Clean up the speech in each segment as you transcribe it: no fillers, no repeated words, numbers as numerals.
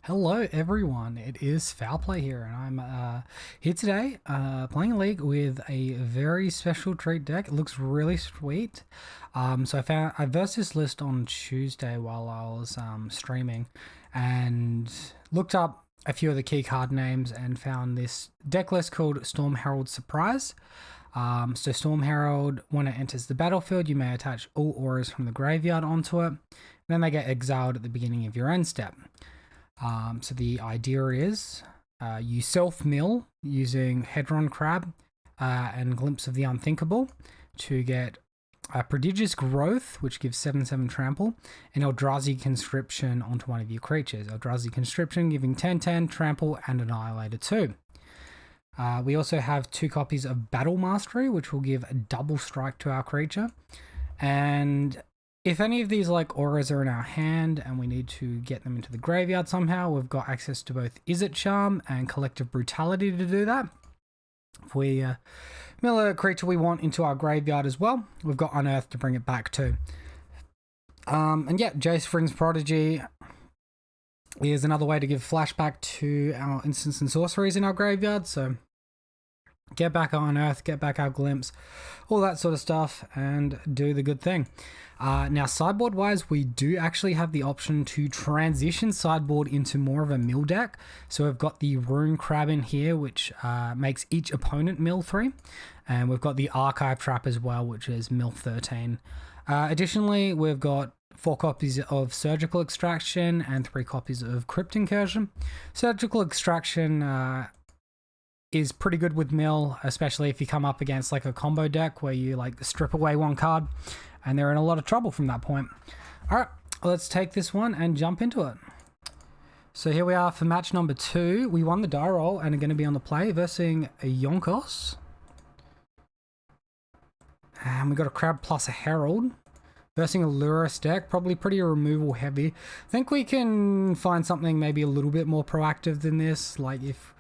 Hello everyone, it is Foul Play here, and I'm here today playing a league with a very special treat deck. It looks really sweet. So I versed this list on Tuesday while I was streaming, and looked up a few of the key card names and found this deck list called Storm Herald Surprise. So Storm Herald, when it enters the battlefield, you may attach all auras from the graveyard onto it. Then they get exiled at the beginning of your end step. So the idea is you self-mill using Hedron Crab and Glimpse of the Unthinkable to get Prodigious Growth, which gives 7/7 trample, and Eldrazi Conscription onto one of your creatures. Eldrazi Conscription giving 10/10 trample and Annihilator 2. We also have 2 copies of Battle Mastery, which will give a double strike to our creature. And if any of these auras are in our hand and we need to get them into the graveyard somehow, we've got access to both Izzet Charm and Collective Brutality to do that. If we mill a creature we want into our graveyard as well, we've got Unearth to bring it back to. And yeah, Jace Vryn's Prodigy is another way to give flashback to our instants and sorceries in our graveyard. So get back our Unearth, get back our Glimpse, all that sort of stuff, and do the good thing. Now, sideboard-wise, we do actually have the option to transition sideboard into more of a mill deck. So we've got the Rune Crab in here, which makes each opponent mill 3. And we've got the Archive Trap as well, which is mill 13. Additionally, we've got 4 copies of Surgical Extraction and 3 copies of Crypt Incursion. Surgical Extraction is pretty good with mill, especially if you come up against a combo deck where you strip away 1 card and they're in a lot of trouble from that point. All right, let's take this one and jump into it. So here we are for match number 2. We won the die roll and are going to be on the play versus a Yonkos. And we got a Crab plus a Herald. Versus a Lurrus deck, probably pretty removal heavy. I think we can find something maybe a little bit more proactive than this. If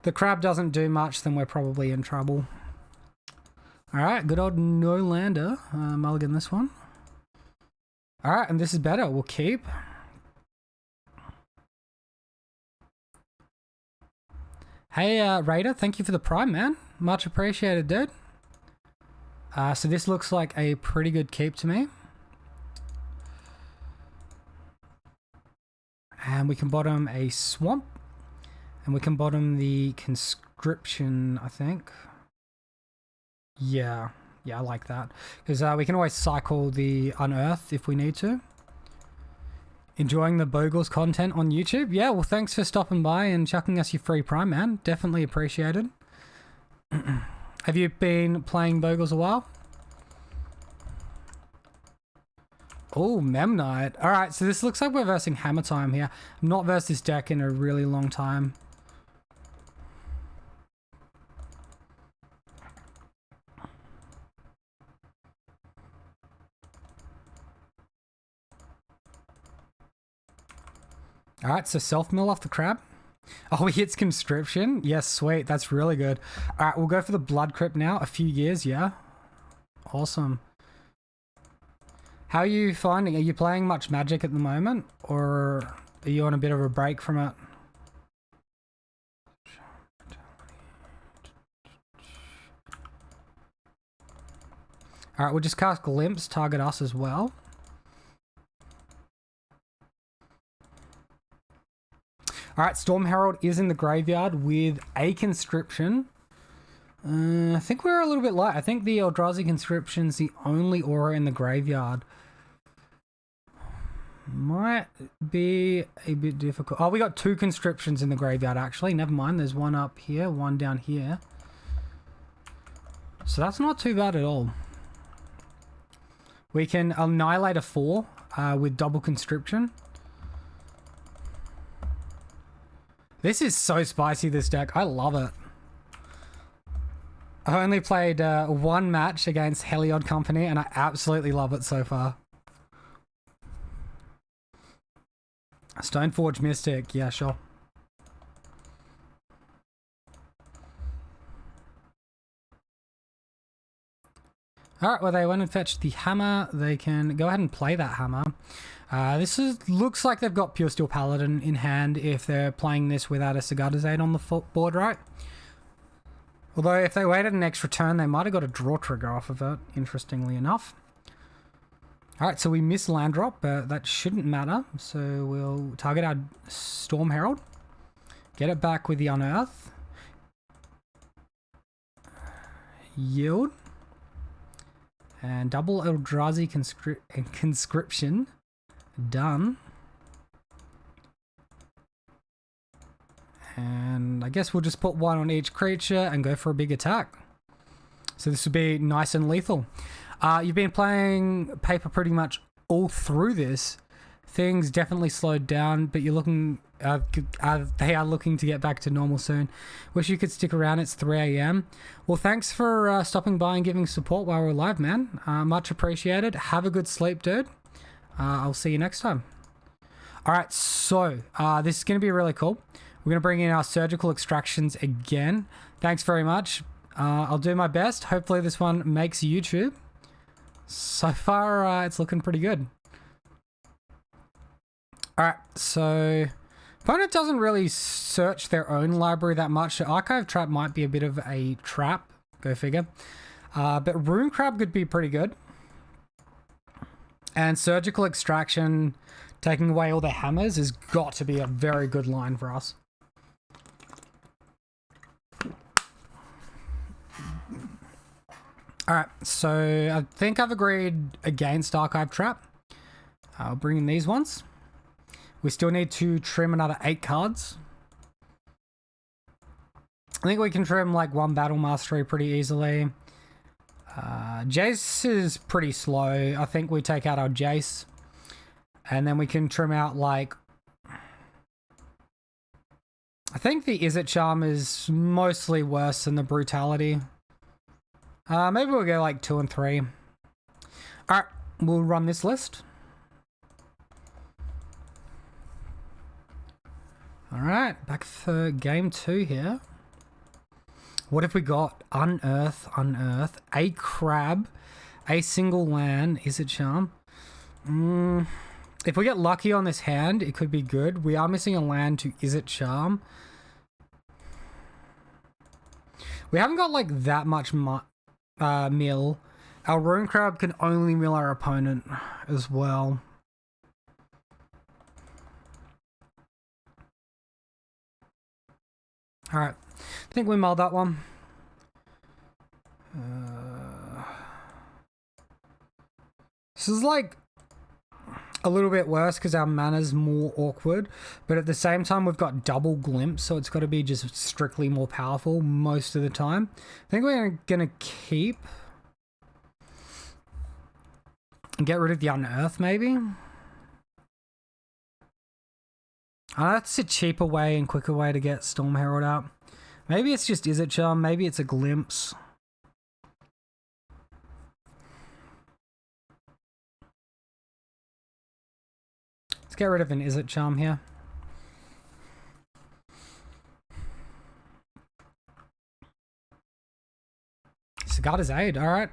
the Crab doesn't do much, then we're probably in trouble. Alright, good old no-lander. Mulligan this one. Alright, and this is better. We'll keep. Hey, Raider, thank you for the prime, man. Much appreciated, dude. So this looks like a pretty good keep to me. And we can bottom a Swamp. And we can bottom the Conscription, I think. Yeah, I like that. Because we can always cycle the Unearth if we need to. Enjoying the Bogles content on YouTube? Yeah, well, thanks for stopping by and chucking us your free prime, man. Definitely appreciated. Have you been playing Bogles a while? Oh, Memnite. Alright, so this looks like we're versing Hammer Time here. I've not versed this deck in a really long time. Alright, so self-mill off the Crab. Oh, he hits Conscription. Yes, sweet. That's really good. Alright, we'll go for the Blood Crypt now. A few years, yeah. Awesome. How are you finding? Are you playing much Magic at the moment? Or are you on a bit of a break from it? Alright, we'll just cast Glimpse, target us as well. Alright, Storm Herald is in the graveyard with a Conscription. I think we're a little bit light. I think the Eldrazi Conscription's the only aura in the graveyard. Might be a bit difficult. Oh, we got 2 Conscriptions in the graveyard, actually. Never mind, there's one up here, one down here. So that's not too bad at all. We can annihilate a 4 with double Conscription. This is so spicy, this deck. I love it. I only played 1 match against Heliod Company, and I absolutely love it so far. Stoneforge Mystic, yeah, sure. Alright, well, they went and fetched the hammer. They can go ahead and play that hammer. Looks like they've got Pure Steel Paladin in hand if they're playing this without a Sagardazade on the board, right? Although if they waited an extra turn, they might have got a draw trigger off of it, interestingly enough. Alright, so we missed land drop, but that shouldn't matter. So we'll target our Storm Herald. Get it back with the Unearth. Yield. And double Eldrazi conscription. Done. And I guess we'll just put one on each creature and go for a big attack. So this would be nice and lethal. You've been playing paper pretty much all through this. Things definitely slowed down, but you're looking... they are looking to get back to normal soon. Wish you could stick around. It's 3 a.m. Well, thanks for stopping by and giving support while we're live, man. Much appreciated. Have a good sleep, dude. I'll see you next time. Alright, so this is going to be really cool. We're going to bring in our surgical extractions again. Thanks very much. I'll do my best. Hopefully this one makes YouTube. So far, it's looking pretty good. Alright, so... Opponent doesn't really search their own library that much. So Archive Trap might be a bit of a trap. Go figure. But Rune Crab could be pretty good. And Surgical Extraction, taking away all the hammers, has got to be a very good line for us. Alright, so I think I've agreed against Archive Trap. I'll bring in these ones. We still need to trim another 8 cards. I think we can trim like 1 Battle Mastery pretty easily. Jace is pretty slow. I think we take out our Jace. And then we can trim out like... I think the Izzet Charm is mostly worse than the Brutality. Maybe we'll go like 2 and 3. Alright, we'll run this list. Alright, back for game 2 here. What have we got? Unearth, Unearth, a Crab, a single land, Izzet Charm. If we get lucky on this hand, it could be good. We are missing a land to Izzet Charm. We haven't got like that much mill. Our Rune Crab can only mill our opponent as well. Alright, I think we mulled that one. This is like a little bit worse because our mana's more awkward, but at the same time we've got double glimpse, so it's got to be just strictly more powerful most of the time. I think we're gonna keep and get rid of the Unearth maybe. That's a cheaper way and quicker way to get Storm Herald out. Maybe it's just Izzet Charm, maybe it's a glimpse. Let's get rid of an Izzet Charm here. Sagardazade, alright.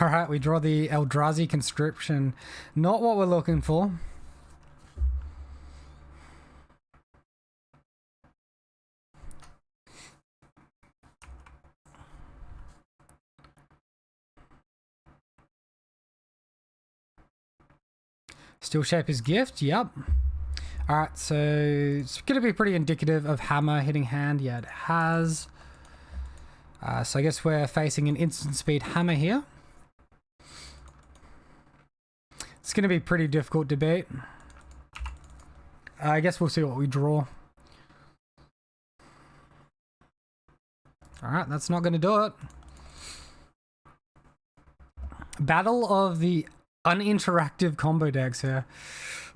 Alright, we draw the Eldrazi conscription. Not what we're looking for. Steel Shaper's Gift, yep. Alright, so it's going to be pretty indicative of Hammer hitting hand. Yeah, it has. So I guess we're facing an instant speed Hammer here. It's going to be pretty difficult to beat. I guess we'll see what we draw. Alright, that's not going to do it. Battle of the uninteractive combo decks here.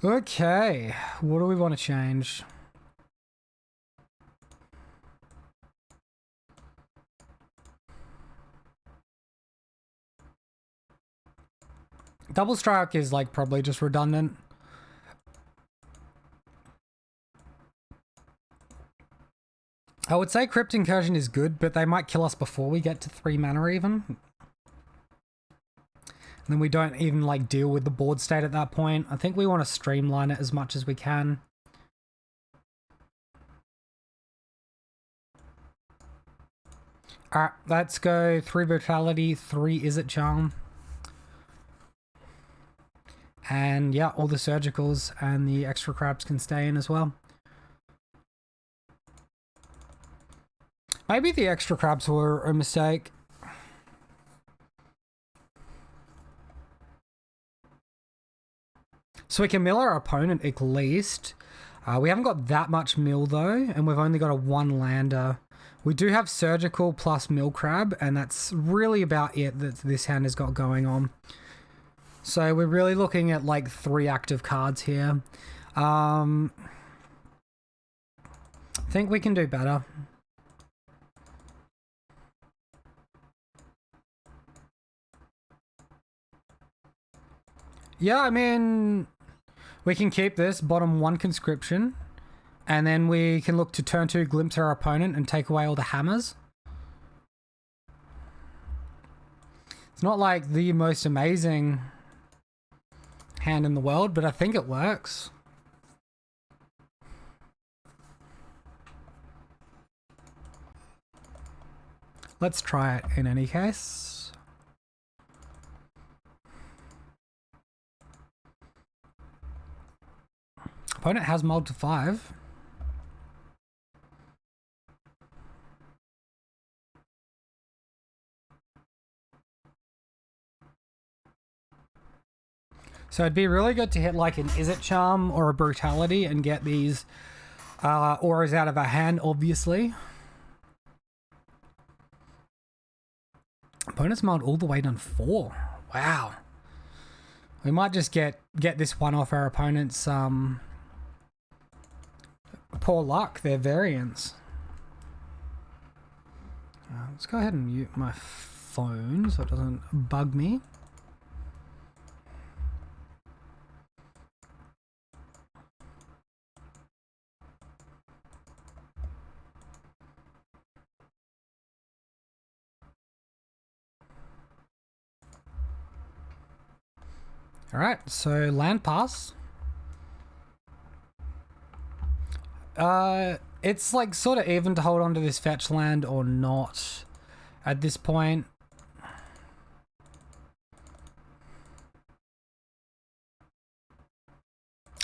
Okay, what do we want to change? Double Strike is like probably just redundant. I would say Crypt Incursion is good, but they might kill us before we get to 3 mana even. And then we don't even like deal with the board state at that point. I think we want to streamline it as much as we can. Alright, let's go 3 Brutality, 3 Izzet Charm. And yeah, all the Surgicals and the extra crabs can stay in as well. Maybe the extra crabs were a mistake. So we can mill our opponent at least. We haven't got that much mill though, and we've only got a 1 lander. We do have Surgical plus Mill Crab, and that's really about it that this hand has got going on. So we're really looking at like 3 active cards here. I think we can do better. Yeah, I mean, we can keep this bottom 1 Conscription. And then we can look to turn 2, glimpse our opponent and take away all the hammers. It's not like the most amazing hand in the world, but I think it works. Let's try it in any case. Opponent has mulled to 5. So it'd be really good to hit like an Izzet Charm or a Brutality and get these auras out of our hand, obviously. Opponent's mulled all the way down 4. Wow. We might just get this one off our opponent's poor luck, their variance. Let's go ahead and mute my phone so it doesn't bug me. Alright, so land pass. It's like sort of even to hold on to this fetch land or not at this point.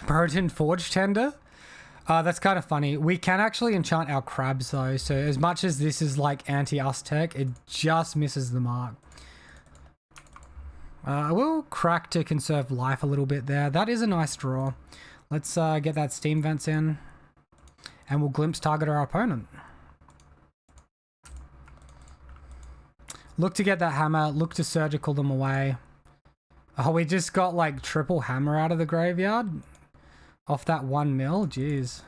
Burden Forge Tender? That's kind of funny. We can actually enchant our crabs though, so as much as this is like anti-us tech, it just misses the mark. I will crack to conserve life a little bit there. That is a nice draw. Let's get that Steam Vents in. And we'll glimpse target our opponent. Look to get that hammer. Look to surgical them away. Oh, we just got like triple hammer out of the graveyard. Off that 1 mil. Jeez.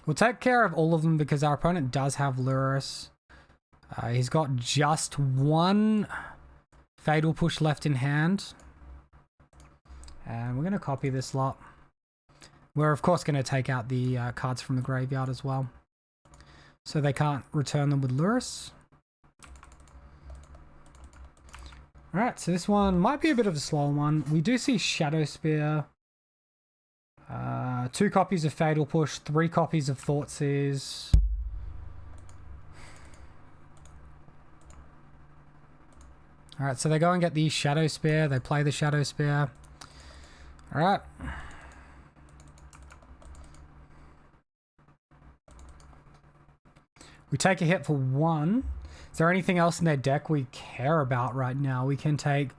We'll take care of all of them because our opponent does have Lurrus. He's got just 1 Fatal Push left in hand. And we're going to copy this lot. We're of course going to take out the cards from the graveyard as well. So they can't return them with Lurrus. Alright, so this one might be a bit of a slow one. We do see Shadow Spear. 2 copies of Fatal Push, 3 copies of Thoughtseize. Alright, so they go and get the Shadow Spear. They play the Shadow Spear. Alright. We take a hit for 1. Is there anything else in their deck we care about right now? We can take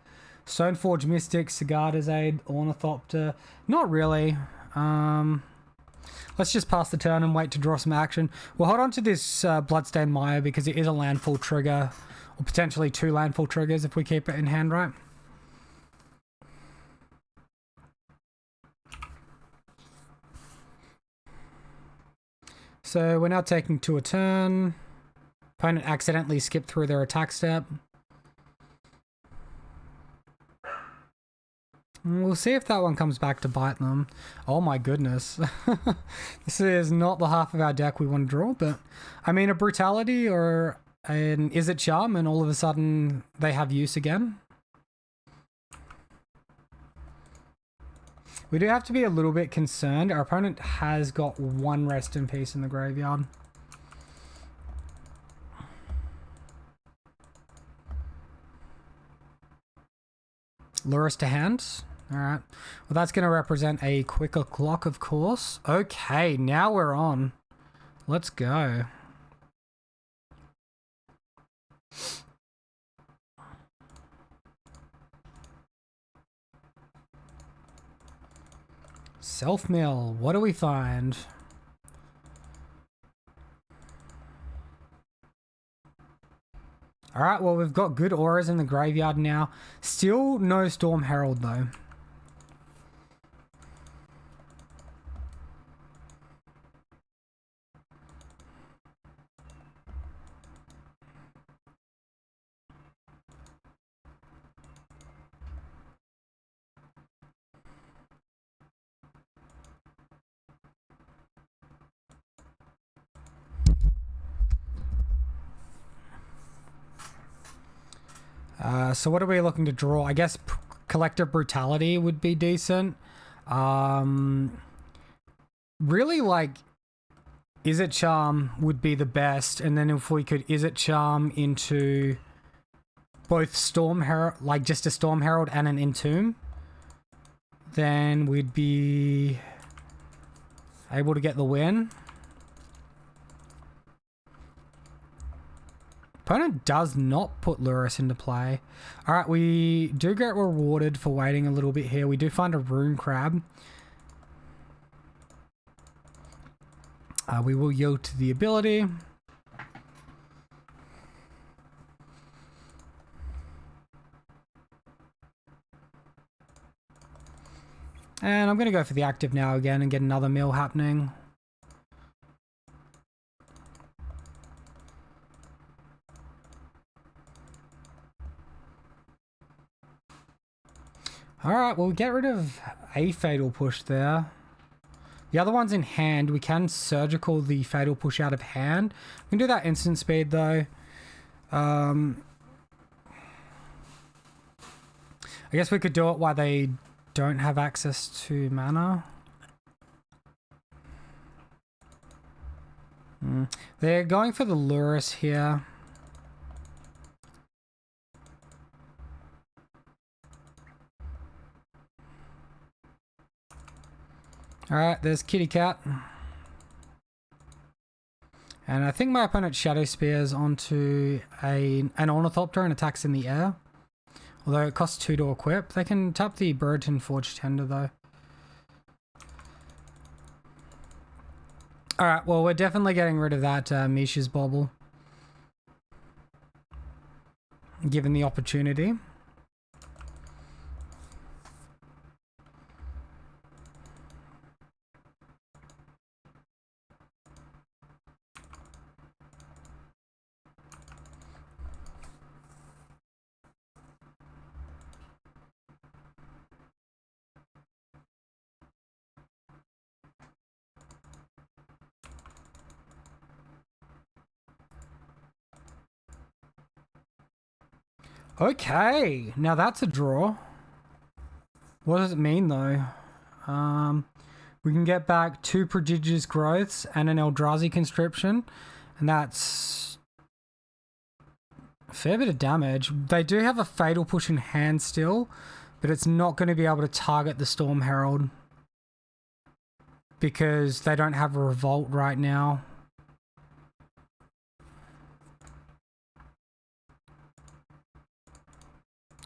Stoneforge Mystic, Sigarda's Aid, Ornithopter. Not really. Let's just pass the turn and wait to draw some action. We'll hold on to this Bloodstained Mire because it is a landfall trigger. Or potentially 2 landfall triggers if we keep it in hand right. So we're now taking 2 a turn. Opponent accidentally skipped through their attack step. We'll see if that one comes back to bite them. Oh my goodness. This is not the half of our deck we want to draw, but I mean a Brutality or an Is It Charm and all of a sudden they have use again. We do have to be a little bit concerned. Our opponent has got one Rest in Peace in the graveyard. Lurrus to hand. Alright. Well, that's going to represent a quicker clock, of course. Okay, now we're on. Let's go. Self-mill. What do we find? Alright, well, we've got good auras in the graveyard now. Still no Storm Herald, though. So what are we looking to draw? I guess Collective Brutality would be decent. Really, like, Is It Charm would be the best. And then if we could Is It Charm into both Storm Herald, like just a Storm Herald and an Entomb, then we'd be able to get the win. Opponent does not put Lurrus into play. Alright, we do get rewarded for waiting a little bit here. We do find a Rune Crab. We will yield to the ability. And I'm going to go for the active now again and get another mill happening. Alright, well, we get rid of a Fatal Push there. The other one's in hand. We can Surgical the Fatal Push out of hand. We can do that instant speed, though. I guess we could do it while they don't have access to mana. They're going for the Lurrus here. Alright, there's Kitty Cat. And I think my opponent Shadow Spears onto an Ornithopter and attacks in the air. Although it costs 2 to equip. They can tap the Burton Forge Tender though. Alright, well, we're definitely getting rid of that Misha's Bobble. Given the opportunity. Okay, now that's a draw. What does it mean though? We can get back 2 Prodigious Growths and an Eldrazi Conscription, and that's a fair bit of damage. They do have a Fatal Push in hand still, but it's not going to be able to target the Storm Herald because they don't have a Revolt right now.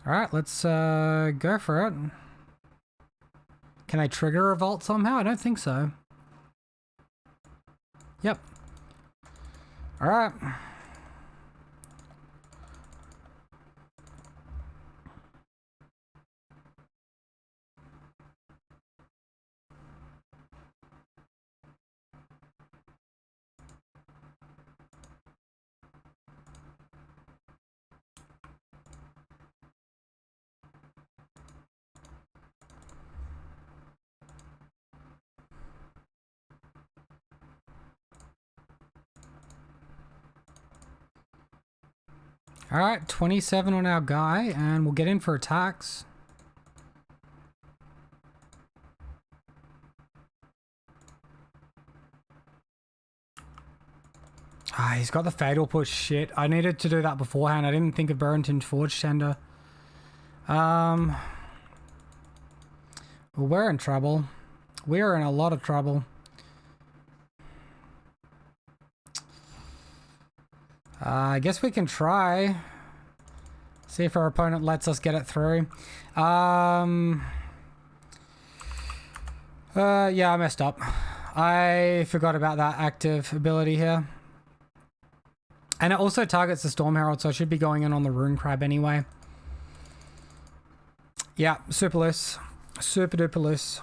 Alright, let's go for it. Can I trigger a Revolt somehow? I don't think so. Yep. Alright. All right, 27 on our guy, and we'll get in for attacks. Ah, he's got the fatal push. Shit, I needed to do that beforehand. I didn't think of Burrington Forge Tender. Well, we're in trouble. We're in a lot of trouble. I guess we can try. See if our opponent lets us get it through. Yeah, I messed up. I forgot about that active ability here. And it also targets the Storm Herald, so I should be going in on the Rune Crab anyway. Yeah, super loose. Super duper loose.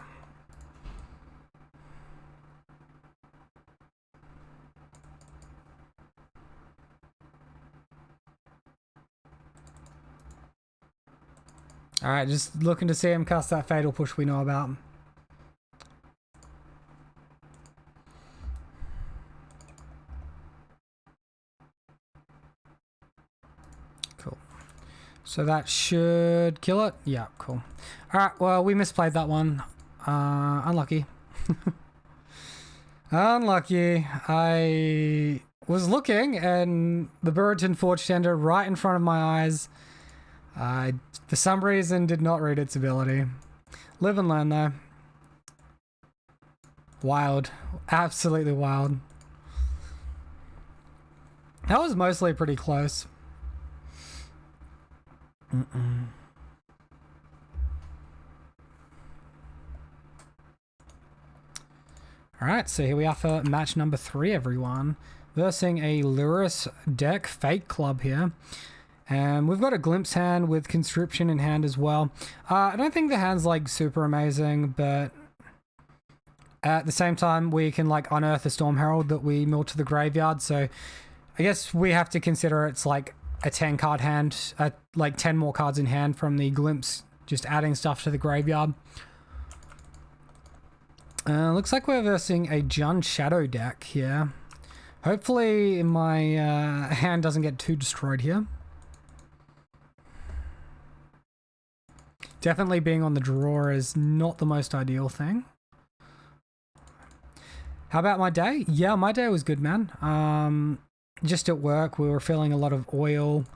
Alright, just looking to see him cast that fatal push we know about. Cool. So that should kill it. Yeah, cool. Alright, well, we misplayed that one. Unlucky. Unlucky. I was looking and the Burrington Forge Tender right in front of my eyes. I, for some reason, did not read its ability. Live and learn, though. Wild. Absolutely wild. That was mostly pretty close. Alright, so here we are for match number 3, everyone. Versing a Lurus Dech Fake Club here. And we've got a Glimpse hand with Conscription in hand as well. I don't think the hand's like super amazing, but at the same time we can like unearth a Storm Herald that we mill to the graveyard, so I guess we have to consider it's like a 10 card hand, like 10 more cards in hand from the Glimpse, just adding stuff to the graveyard. Looks like we're versing a Jund Shadow deck here. Hopefully my hand doesn't get too destroyed here. Definitely being on the draw is not the most ideal thing. How about my day? Yeah, my day was good, man. Just at work, we were filling a lot of oil,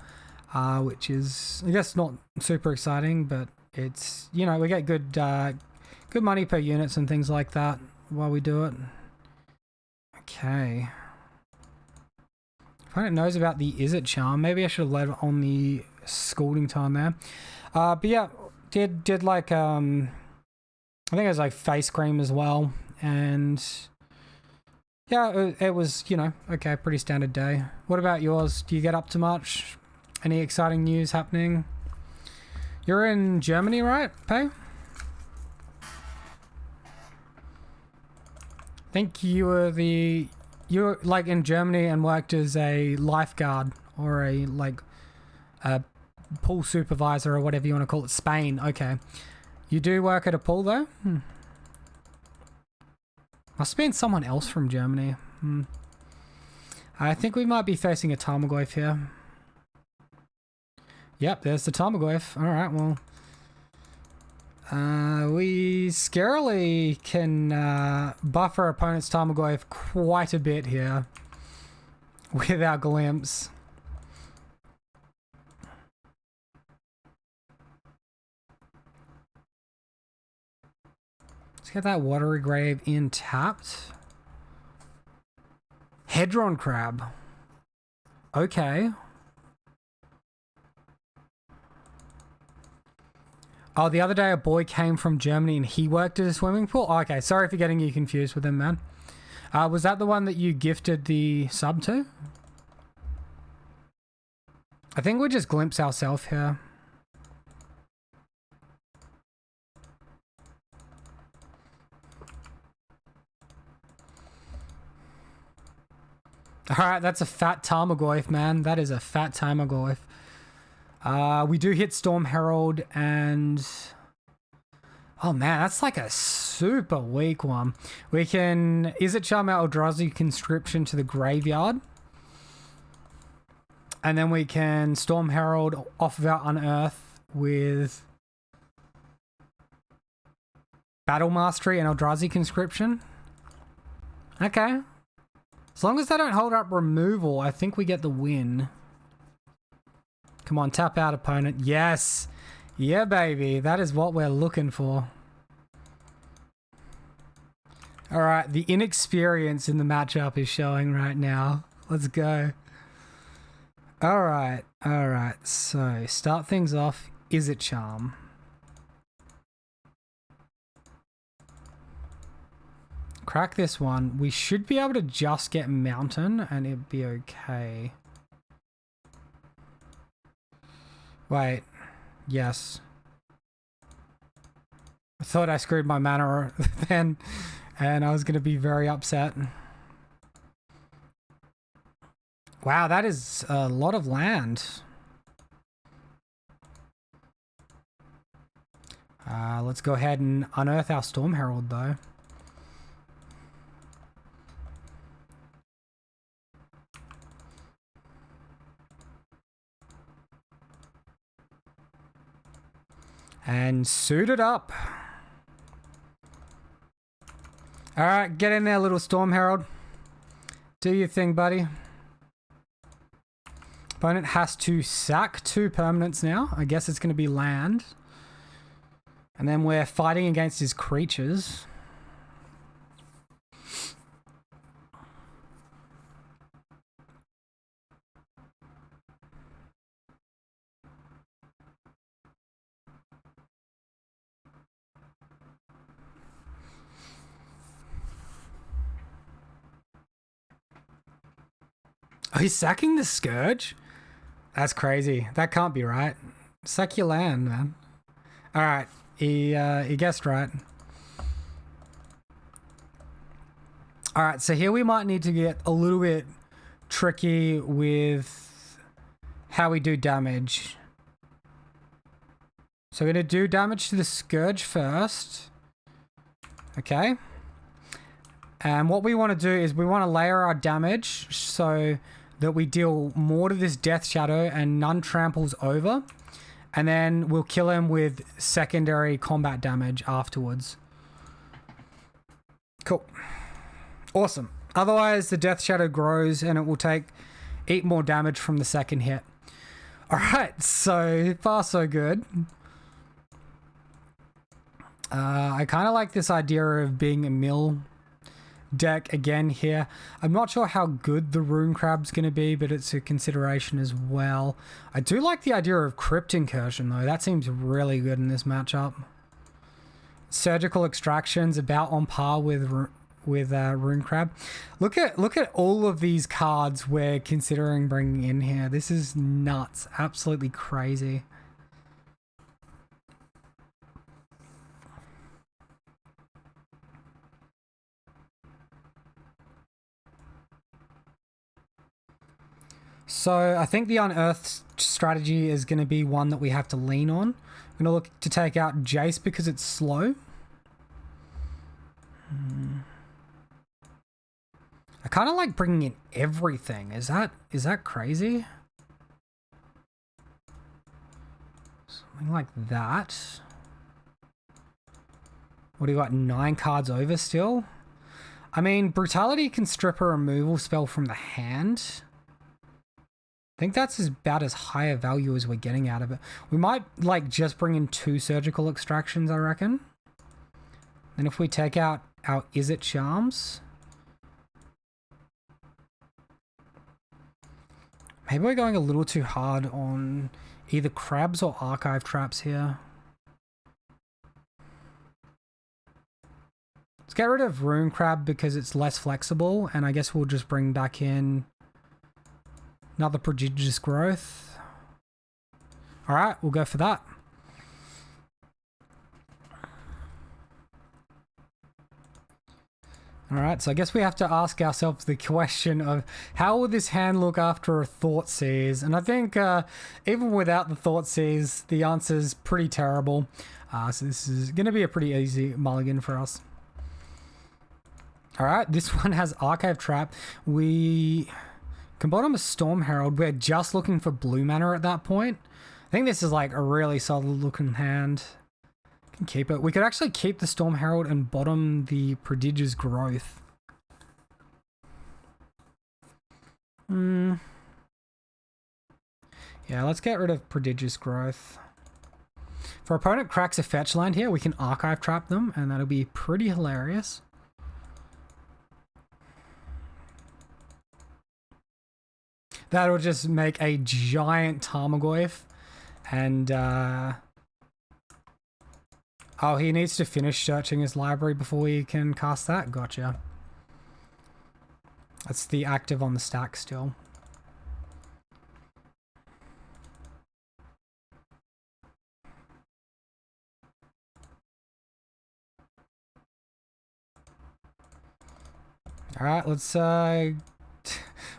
which is, I guess, not super exciting, but it's, you know, we get good good money per units and things like that while we do it. Okay. Opponent knows about the Is It charm. Maybe I should have led on the Scalding Tarn there. But yeah, did like I think it was like face cream as well, and yeah, it was, you know, okay, pretty standard day. What about yours? Do you get up to much? Any exciting news happening? You're in Germany, right, Pei? I think you were like in Germany and worked as a lifeguard or a like a pool supervisor or whatever you want to call it. Spain, okay. You do work at a pool though? Must have been someone else from Germany. I think we might be facing a Tarmogoyf here. Yep, there's the Tarmogoyf. Alright, well. We scarily can buff our opponent's Tarmogoyf quite a bit here with our Glimpse. Let's get that Watery Grave in tapped. Hedron Crab. Okay. Oh, the other day a boy came from Germany and he worked at a swimming pool? Oh, okay, sorry for getting you confused with him, man. Was that the one that you gifted the sub to? I think we just glimpse ourselves here. Alright, that's a fat Tarmogoyf, man. That is a fat Tarmogoyf. We do hit Storm Herald and... Oh man, that's like a super weak one. We can... Is it Charm out Eldrazi Conscription to the graveyard? And then we can Storm Herald off of our Unearth with Battle Mastery and Eldrazi Conscription. Okay. As long as they don't hold up removal, I think we get the win. Come on, tap out opponent. Yes. Yeah, baby. That is what we're looking for. All right. The inexperience in the matchup is showing right now. Let's go. All right. All right. So, start things off. Is it Charm? Crack this one. We should be able to just get Mountain and it'd be okay. Wait. Yes. I thought I screwed my mana then, and I was going to be very upset. Wow, that is a lot of land. Let's go ahead and unearth our Storm Herald though. And suit it up. Alright, get in there, little Storm Herald. Do your thing, buddy. Opponent has to sack 2 permanents now. I guess it's going to be land. And then we're fighting against his creatures. Oh, he's sacking the Scourge? That's crazy. That can't be right. Sack your land, man. Alright, he guessed right. Alright, so here we might need to get a little bit tricky with how we do damage. So we're going to do damage to the Scourge first. Okay. And what we want to do is we want to layer our damage so that we deal more to this Death Shadow and none tramples over. And then we'll kill him with secondary combat damage afterwards. Cool. Awesome. Otherwise, the Death Shadow grows and it will eat more damage from the second hit. Alright, so far so good. I kind of like this idea of being a mill deck again here. I'm not sure how good the Rune Crab's going to be, but it's a consideration as well. I do like the idea of Crypt Incursion though. That seems really good in this matchup. Surgical Extraction's about on par with Rune Crab. Look at all of these cards we're considering bringing in here. This is nuts. Absolutely crazy. So I think the Unearthed strategy is going to be one that we have to lean on. I'm going to look to take out Jace because it's slow. I kind of like bringing in everything. Is that crazy? Something like that. What do you got? 9 cards over still? I mean, Brutality can strip a removal spell from the hand. I think that's about as high a value as we're getting out of it. We might like just bring in 2 surgical extractions, I reckon. And if we take out our Is It Charms, maybe we're going a little too hard on either crabs or archive traps here. Let's get rid of Rune Crab because it's less flexible, and I guess we'll just bring back in another Prodigious Growth. Alright, we'll go for that. Alright, so I guess we have to ask ourselves the question of how will this hand look after a Thoughtseize? And I think even without the Thoughtseize, the answer is pretty terrible. So this is going to be a pretty easy mulligan for us. Alright, this one has Archive Trap. We Can bottom a Storm Herald. We're just looking for blue mana at that point. I think this is like a really solid looking hand. Can keep it. We could actually keep the Storm Herald and bottom the Prodigious Growth. Yeah, let's get rid of Prodigious Growth. If our opponent cracks a fetch land here, we can archive trap them, and that'll be pretty hilarious. That'll just make a giant Tarmogoyf. And, oh, he needs to finish searching his library before he can cast that. Gotcha. That's the active on the stack still. All right, let's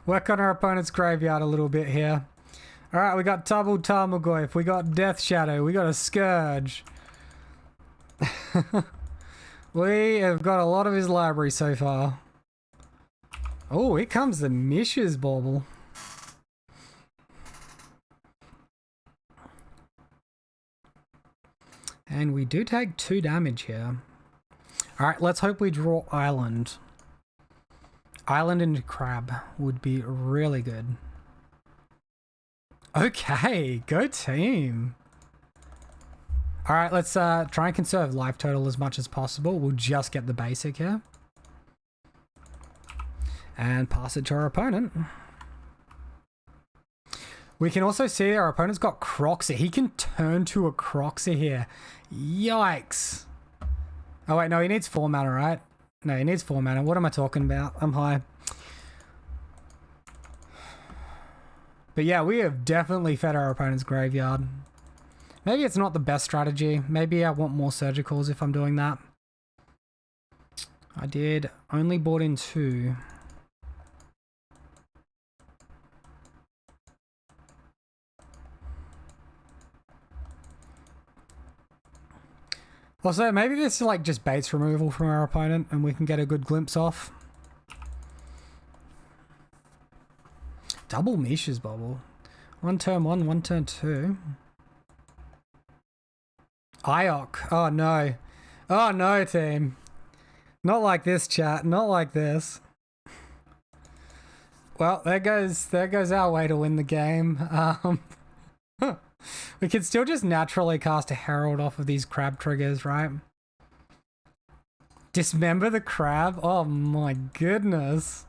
work on our opponent's graveyard a little bit here. All right, we got double Tarmogoyf, we got Death Shadow, we got a Scourge. We have got a lot of his library so far. Oh, here comes the Mishra's Bauble. And we do take 2 damage here. All right, let's hope we draw Island. Island and Crab would be really good. Okay, go team. All right, let's try and conserve life total as much as possible. We'll just get the basic here. And pass it to our opponent. We can also see our opponent's got Croxer. He can turn to a Croxer here. Yikes. Oh wait, no, he needs 4 mana, right? No, he needs 4 mana. What am I talking about? I'm high. But yeah, we have definitely fed our opponent's graveyard. Maybe it's not the best strategy. Maybe I want more surgicals if I'm doing that. I did only bought in 2. Also, maybe this is like just baits removal from our opponent and we can get a good glimpse off. Double Mishra's Bauble. 1 turn 1, 1 turn 2. Iok. Oh no. Oh no, team. Not like this, chat. Not like this. Well, there goes our way to win the game. We can still just naturally cast a Herald off of these crab triggers, right? Dismember the crab? Oh my goodness.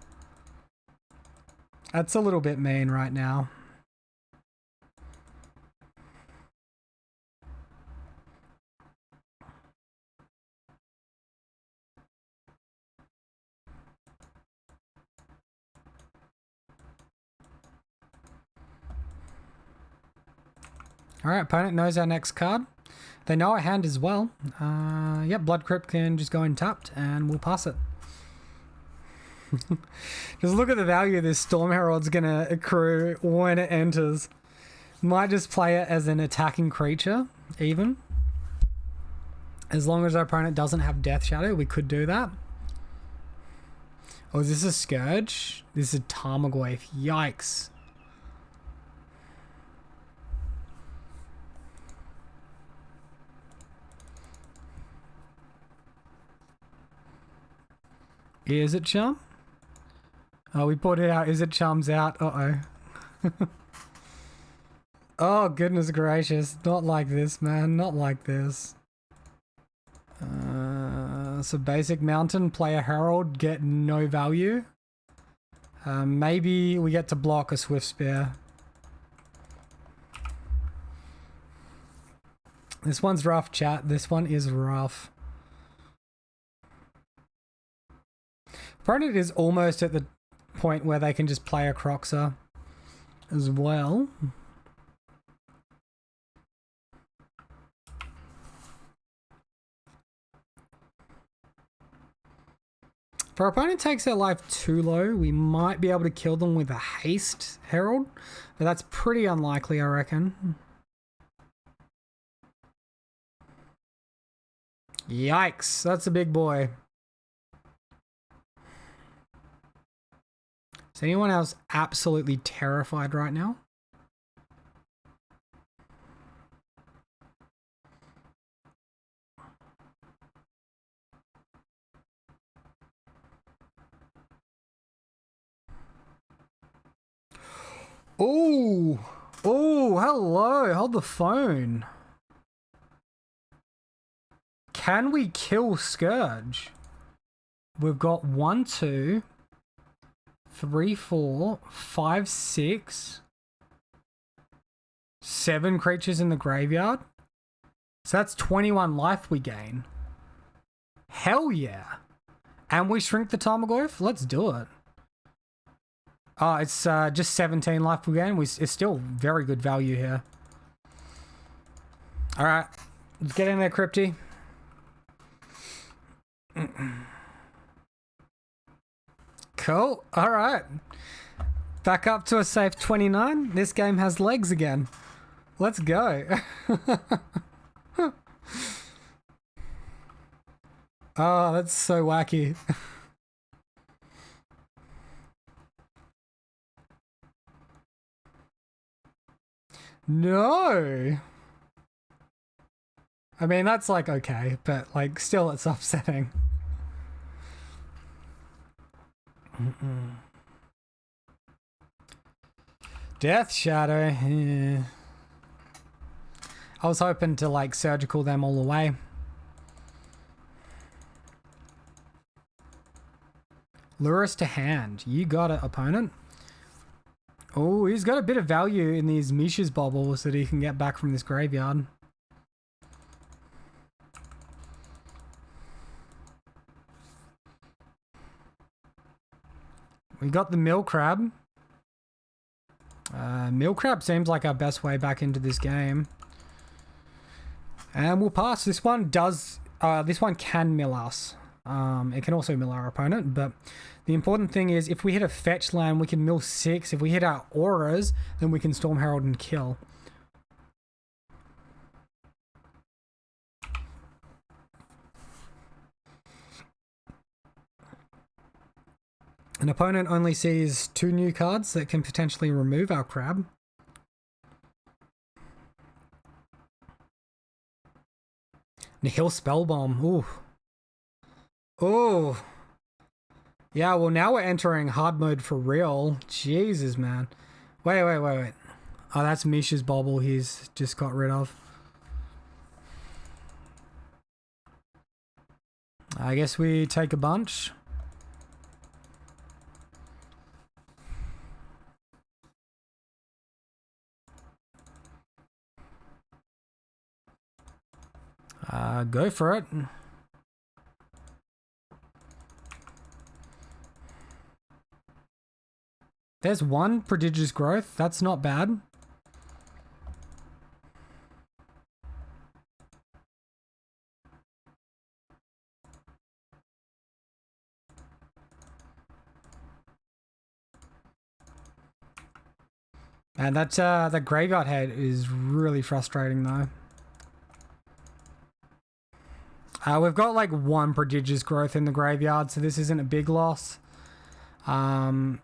That's a little bit mean right now. Alright, opponent knows our next card. They know our hand as well. Yep, Blood Crypt can just go untapped and we'll pass it. Just look at the value this Storm Herald's gonna accrue when it enters. Might just play it as an attacking creature, even. As long as our opponent doesn't have Death Shadow, we could do that. Oh, is this a Scourge? This is a Tarmogoyf. Yikes. Is it Charm? Oh, we put it out. Is it Charm's out? Uh-oh. Oh, goodness gracious. Not like this, man. Not like this. So basic mountain, play a Herald, get no value. Maybe we get to block a Swift Spear. This one's rough, chat. This one is rough. Opponent is almost at the point where they can just play a Croxer as well. If our opponent takes their life too low, we might be able to kill them with a haste Herald, but that's pretty unlikely, I reckon. Yikes, that's a big boy. Is anyone else absolutely terrified right now? Oh, oh, hello. Hold the phone. Can we kill Scourge? We've got 1, 2, 3, 4, 5, 6, 7 creatures in the graveyard. So that's 21 life we gain. Hell yeah. And we shrink the Tarmogoyf? Let's do it. Oh, it's just 17 life we gain. It's still very good value here. Alright. Let's get in there, Crypty. Cool. Alright. Back up to a safe 29. This game has legs again. Let's go. Oh, that's so wacky. No. I mean, that's like okay, but like still it's upsetting. Death Shadow. Yeah. I was hoping to like surgical them all away. Lure us to hand. You got it, opponent. Oh, he's got a bit of value in these Misha's Bogles that he can get back from this graveyard. We got the Mill Crab. Mill Crab seems like our best way back into this game. And we'll pass. This one does... this one can mill us. It can also mill our opponent, but the important thing is if we hit a fetch land, we can mill 6. If we hit our auras, then we can Storm Herald and kill. An opponent only sees 2 new cards that can potentially remove our crab. Nihil Spellbomb. Ooh. Oh. Yeah, well now we're entering hard mode for real. Jesus, man. Wait. Oh, that's Misha's Bobble he's just got rid of. I guess we take a bunch. Go for it. There's 1 prodigious growth. That's not bad. And that the graveyard head is really frustrating though. We've got like 1 prodigious growth in the graveyard, so this isn't a big loss. Yeah,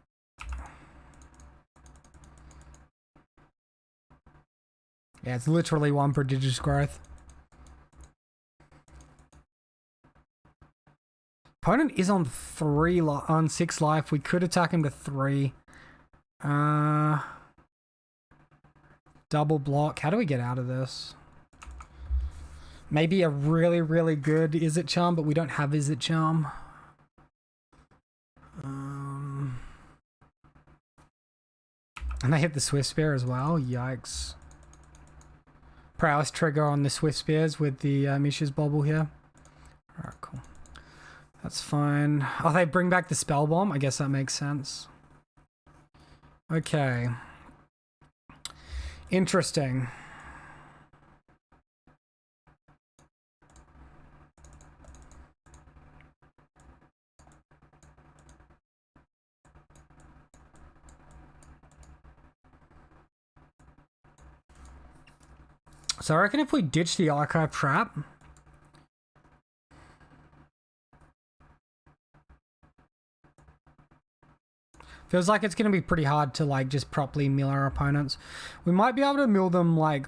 it's literally 1 prodigious growth. Opponent is on 6 life. We could attack him to 3. Double block. How do we get out of this? Maybe a really, really good Izzet Charm, but we don't have Izzet Charm. And they hit the Swift Spear as well. Yikes. Prowess trigger on the Swift Spears with the Misha's Bobble here. Alright, cool. That's fine. Oh, they bring back the Spell Bomb? I guess that makes sense. Okay. Interesting. So I reckon if we ditch the Archive Trap, Feels like it's going to be pretty hard to like just properly mill our opponents. We might be able to mill them like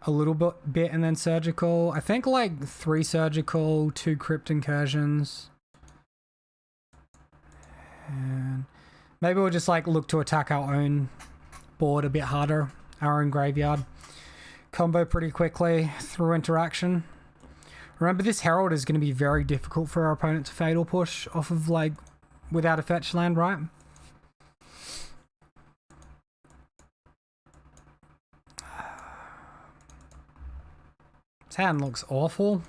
a little bit and then surgical. I think like 3 surgical, 2 crypt incursions. And maybe we'll just like look to attack our own board a bit harder, our own graveyard. Combo pretty quickly through interaction. Remember, this Herald is going to be very difficult for our opponent to fatal push off of like without a fetch land, right? This hand looks awful.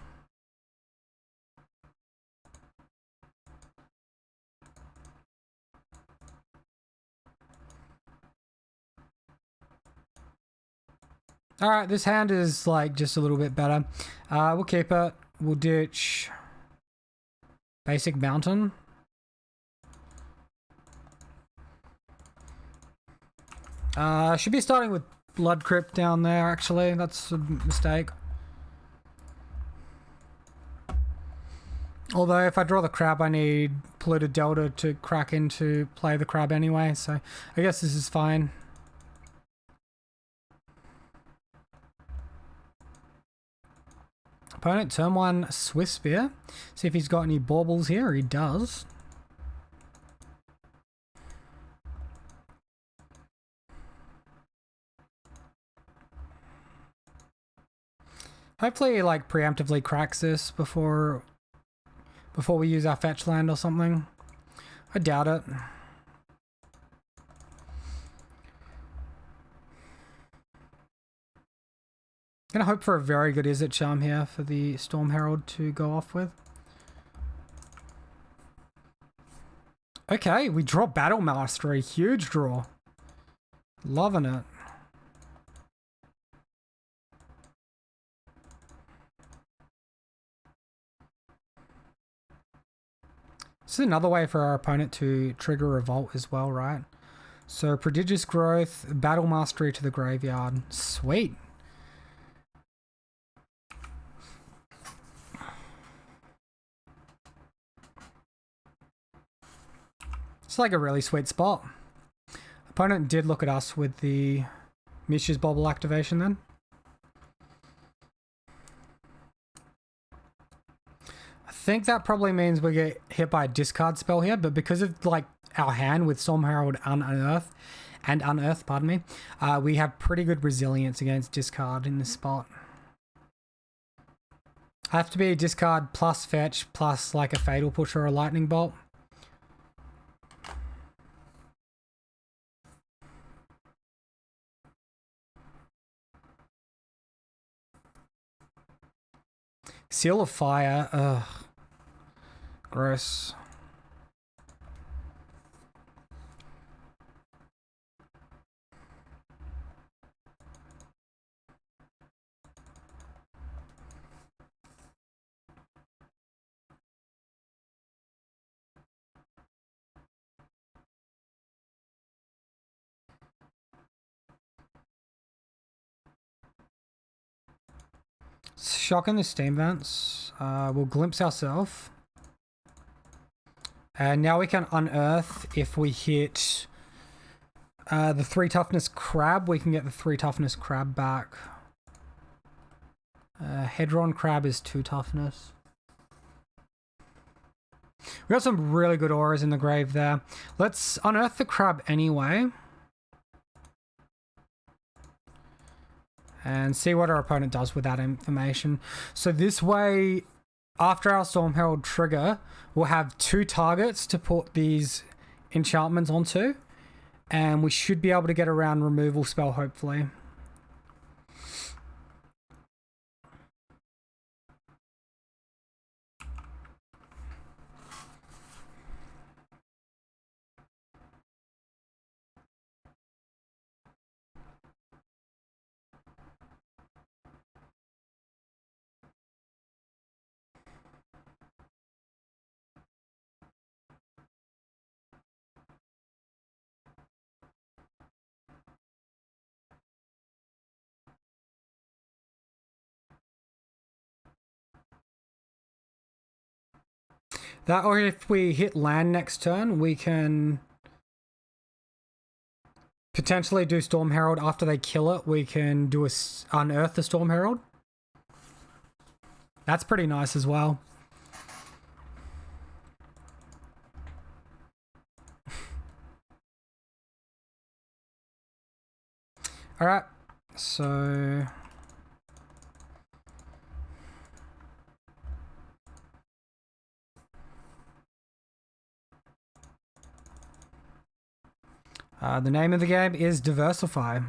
Alright, this hand is like just a little bit better. We'll keep it. We'll ditch basic mountain. Should be starting with Blood Crypt down there, actually. That's a mistake. Although, if I draw the crab, I need Polluted Delta to crack in to play the crab anyway, so I guess this is fine. Opponent, turn 1, Swiss Spear. See if he's got any baubles here. He does. Hopefully he like preemptively cracks this before we use our fetch land or something. I doubt it. Gonna hope for a very good Izzet Charm here for the Storm Herald to go off with. Okay, we draw Battle Mastery. Huge draw. Loving it. This is another way for our opponent to trigger Revolt as well, right? So Prodigious Growth, Battle Mastery to the graveyard. Sweet. It's like a really sweet spot. Opponent did look at us with the Mishra's Bobble activation then. I think that probably means we get hit by a discard spell here, but because of like our hand with Storm Herald Unearth, pardon me, we have pretty good resilience against discard in this spot. Have to be a discard plus fetch plus like a Fatal Push or a Lightning Bolt. Seal of Fire, ugh. Gross. Shocking the Steam Vents. We'll glimpse ourselves. And now we can unearth if we hit the 3 toughness crab. We can get the 3 toughness crab back. Hedron crab is 2 toughness. We got some really good auras in the grave there. Let's unearth the crab anyway. And see what our opponent does with that information. So this way, after our Storm Herald trigger, we'll have 2 targets to put these enchantments onto. And we should be able to get around removal spell, hopefully. That, or if we hit land next turn, we can potentially do Storm Herald. After they kill it, we can do unearth the Storm Herald. That's pretty nice as well. All right, so the name of the game is Diversify.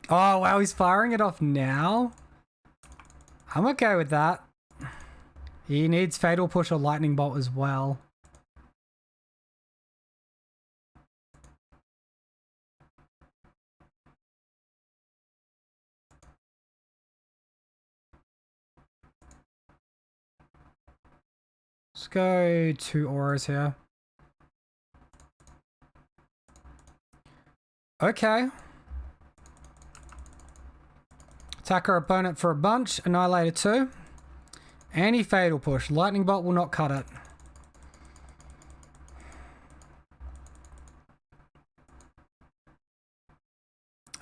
Oh, wow, he's firing it off now? I'm okay with that. He needs Fatal Push or Lightning Bolt as well. Let's go 2 auras here. Okay. Attack our opponent for a bunch. Annihilator 2. Any Fatal Push. Lightning Bolt will not cut it.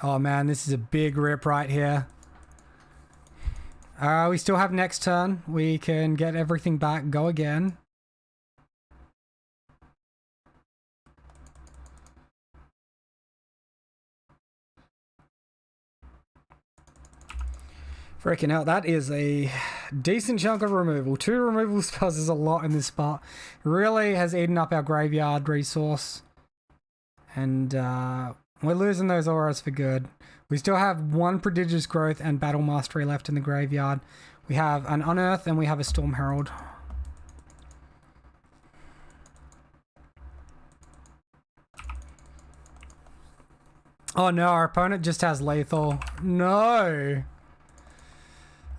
Oh man, this is a big rip right here. We still have next turn. We can get everything back, go again. Freaking hell, that is a decent chunk of removal. 2 removal spells is a lot in this spot. Really has eaten up our graveyard resource. And we're losing those auras for good. We still have 1 Prodigious Growth and Battle Mastery left in the graveyard. We have an Unearth and we have a Storm Herald. Oh no, our opponent just has lethal. No!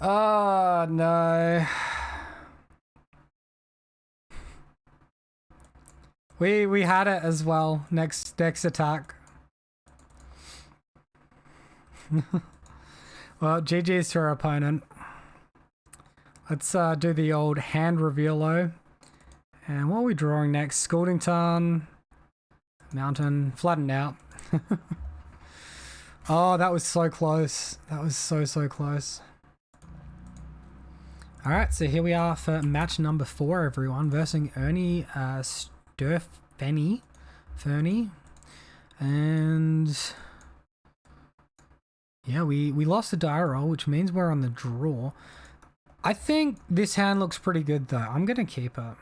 Oh no. We had it as well. Next attack. Well, GG's to our opponent. Let's do the old hand reveal-o. And what are we drawing next? Scalding Tarn, Mountain, Flatten Out. Oh, that was so close. That was so close. Alright, so here we are for match number 4, everyone, versus Ernie Fernie. And yeah, we lost the die roll, which means we're on the draw. I think this hand looks pretty good though. I'm gonna keep it.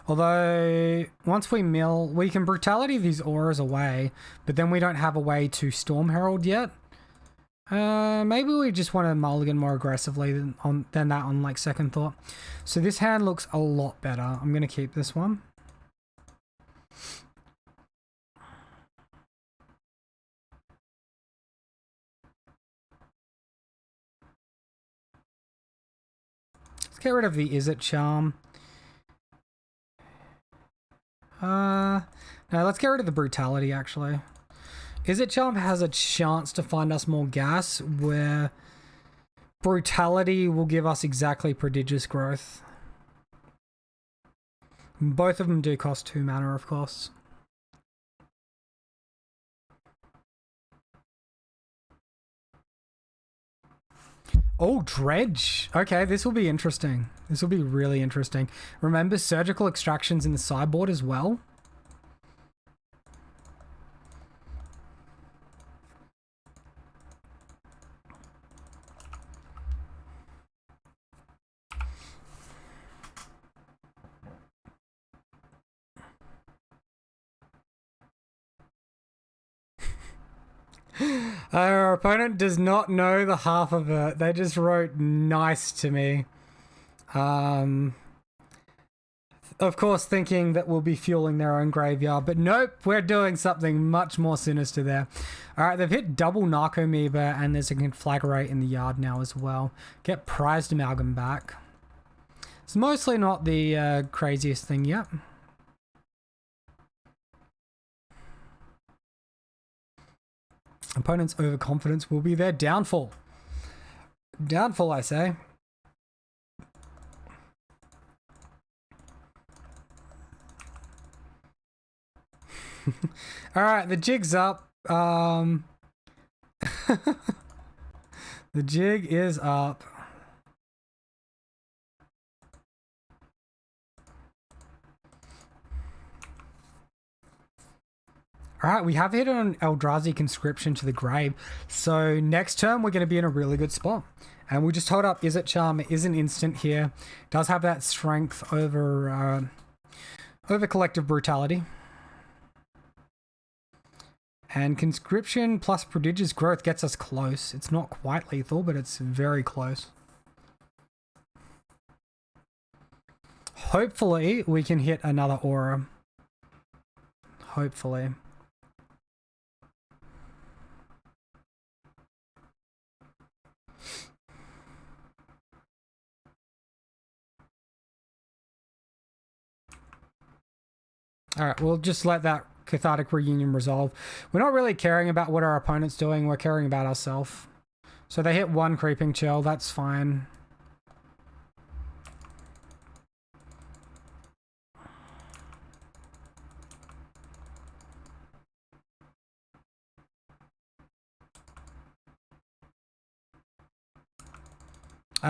Although, once we mill, we can Brutality these auras away, but then we don't have a way to Storm Herald yet. Maybe we just want to mulligan more aggressively than that on like second thought. So this hand looks a lot better. I'm going to keep this one. Let's get rid of the Is It Charm. No, let's get rid of the Brutality actually. Is It Charm has a chance to find us more gas, where Brutality will give us exactly Prodigious Growth. Both of them do cost 2 mana, of course. Oh, Dredge. Okay, this will be interesting. This will be really interesting. Remember, Surgical Extraction's in the sideboard as well. Our opponent does not know the half of it. They just wrote nice to me. Of course, thinking that we'll be fueling their own graveyard, but nope, we're doing something much more sinister there. Alright, they've hit double Narcomoeba, and there's a Conflagrate in the yard now as well. Get Prized Amalgam back. It's mostly not the craziest thing yet. Opponent's overconfidence will be their downfall. Doubtful, I say. Alright, the jig's up. The jig is up. Alright, we have hit an Eldrazi conscription to the grave. So next turn we're going to be in a really good spot. And we just hold up Is It Charm. It is an instant here. Does have that strength over collective brutality. And conscription plus prodigious growth gets us close. It's not quite lethal, but it's very close. Hopefully we can hit another aura. Hopefully. Alright, we'll just let that Cathartic Reunion resolve. We're not really caring about what our opponent's doing, we're caring about ourselves. So they hit one Creeping Chill, that's fine.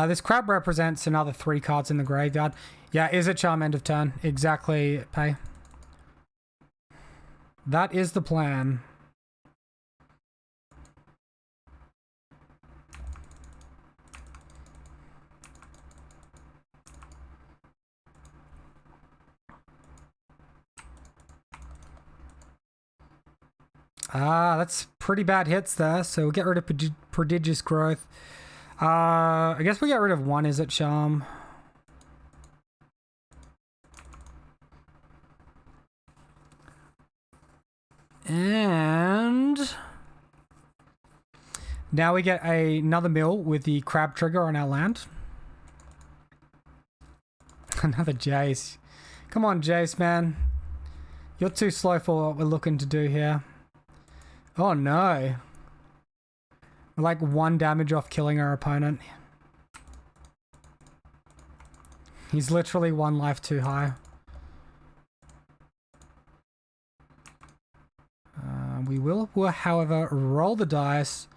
This crab represents another 3 cards in the graveyard. Yeah, Is It Charm end of turn. Exactly, Pay. That is the plan. That's pretty bad hits there, so we'll get rid of Prodigious Growth. I guess we get rid of one Is It Charm. And now we get another mill with the crab trigger on our land. Another Jace. Come on, Jace, man. You're too slow for what we're looking to do here. Oh no. We're like 1 damage off killing our opponent. He's literally 1 life too high. We will, however, roll the dice,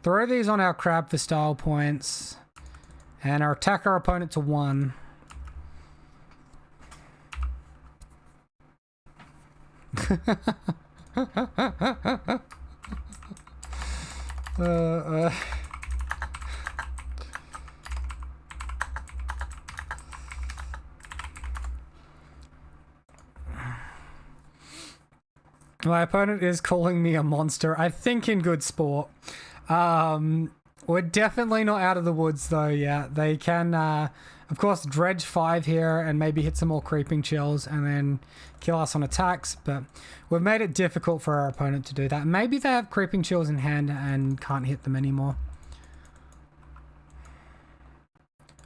throw these on our crab for style points, and attack our opponent to 1. My opponent is calling me a monster, I think in good sport. We're definitely not out of the woods though yet. They can, of course, dredge 5 here and maybe hit some more Creeping Chills and then kill us on attacks, but we've made it difficult for our opponent to do that. Maybe they have Creeping Chills in hand and can't hit them anymore.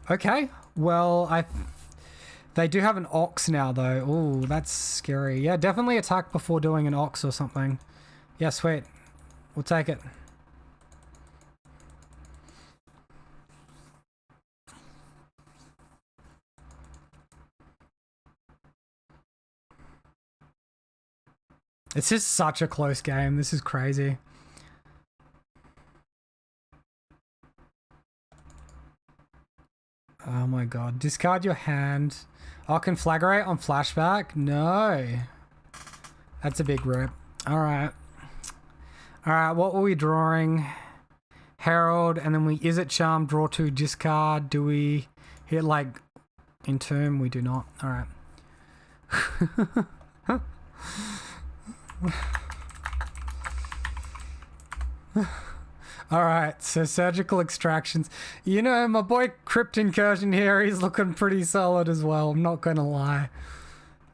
Okay, well, they do have an Ox now, though. Ooh, that's scary. Yeah, definitely attack before doing an Ox or something. Yeah, sweet. We'll take it. It's just such a close game. This is crazy. Oh my god. Discard your hand. Oh, Conflagrate on flashback? No. That's a big rip. Alright. Alright, what were we drawing? Herald, and then we Is It Charm, draw 2, discard. Do we hit like Entomb? We do not. Alright. Alright, so surgical extractions. You know, my boy Crypt Incursion here, he's looking pretty solid as well, I'm not gonna lie.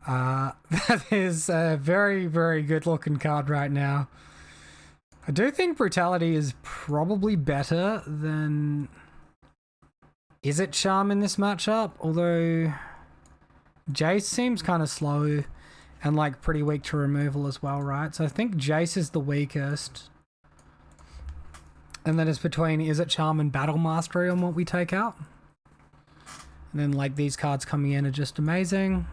That is a very, very good looking card right now. I do think Brutality is probably better than Is It Charm in this matchup, although Jace seems kind of slow and like pretty weak to removal as well, right? So I think Jace is the weakest. And then it's between is it Charm and Battle Mastery on what we take out. And then like these cards coming in are just amazing.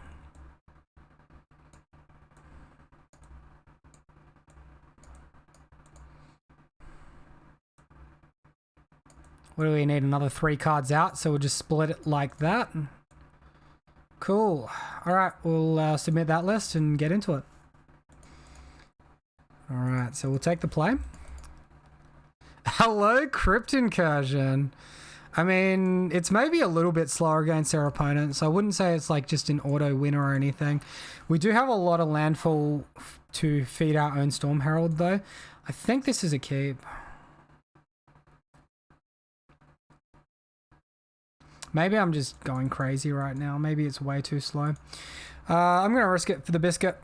What do we need? Another 3 cards out, so we'll just split it like that. Cool. Alright, we'll submit that list and get into it. Alright, so we'll take the play. Hello, Crypt Incursion. I mean, it's maybe a little bit slower against our opponents. I wouldn't say it's like just an auto winner or anything. We do have a lot of landfall to feed our own Storm Herald, though. I think this is a keep. Maybe I'm just going crazy right now. Maybe it's way too slow. I'm going to risk it for the biscuit.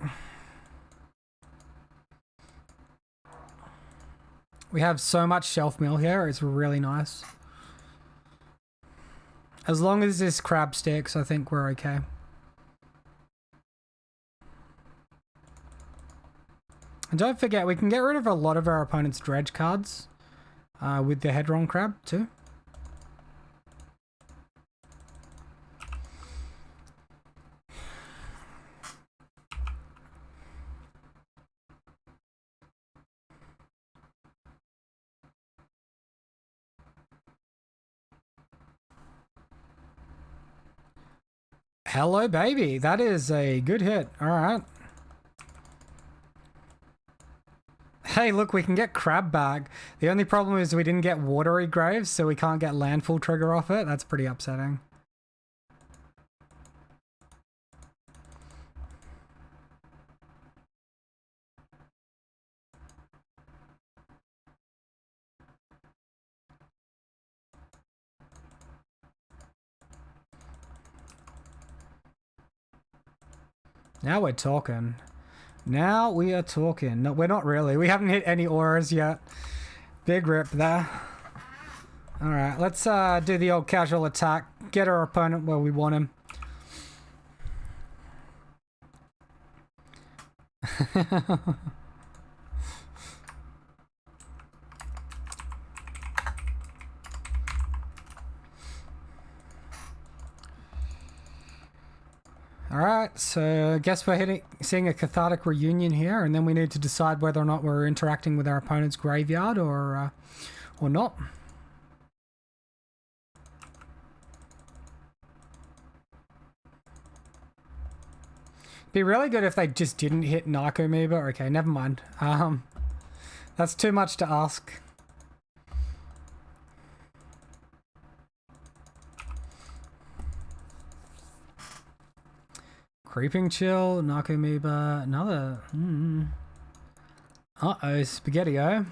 We have so much shelf mill here. It's really nice. As long as this crab sticks, I think we're okay. And don't forget, we can get rid of a lot of our opponent's dredge cards with the Hedron crab too. Hello, baby. That is a good hit. All right. Hey, look, we can get crab back. The only problem is we didn't get watery graves, so we can't get landfall trigger off it. That's pretty upsetting. Now we're talking. Now we are talking. No, we're not really. We haven't hit any auras yet. Big rip there. Alright, let's do the old casual attack. Get our opponent where we want him. Alright, so I guess we're seeing a cathartic reunion here, and then we need to decide whether or not we're interacting with our opponent's graveyard or not. Be really good if they just didn't hit Narcomoeba. Okay, never mind. That's too much to ask. Creeping Chill, Narcomoeba, another. Uh-oh, Spaghetti-O.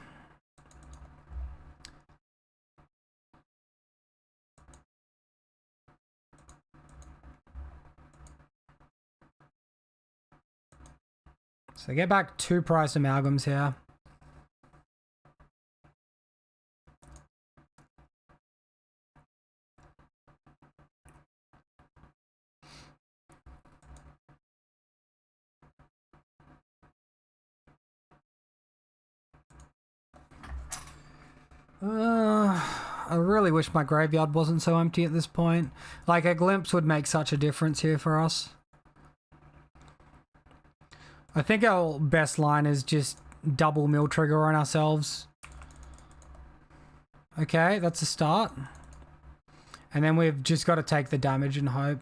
So get back 2 price amalgams here. I really wish my graveyard wasn't so empty at this point. Like, a glimpse would make such a difference here for us. I think our best line is just double mill trigger on ourselves. Okay, that's a start. And then we've just got to take the damage and hope.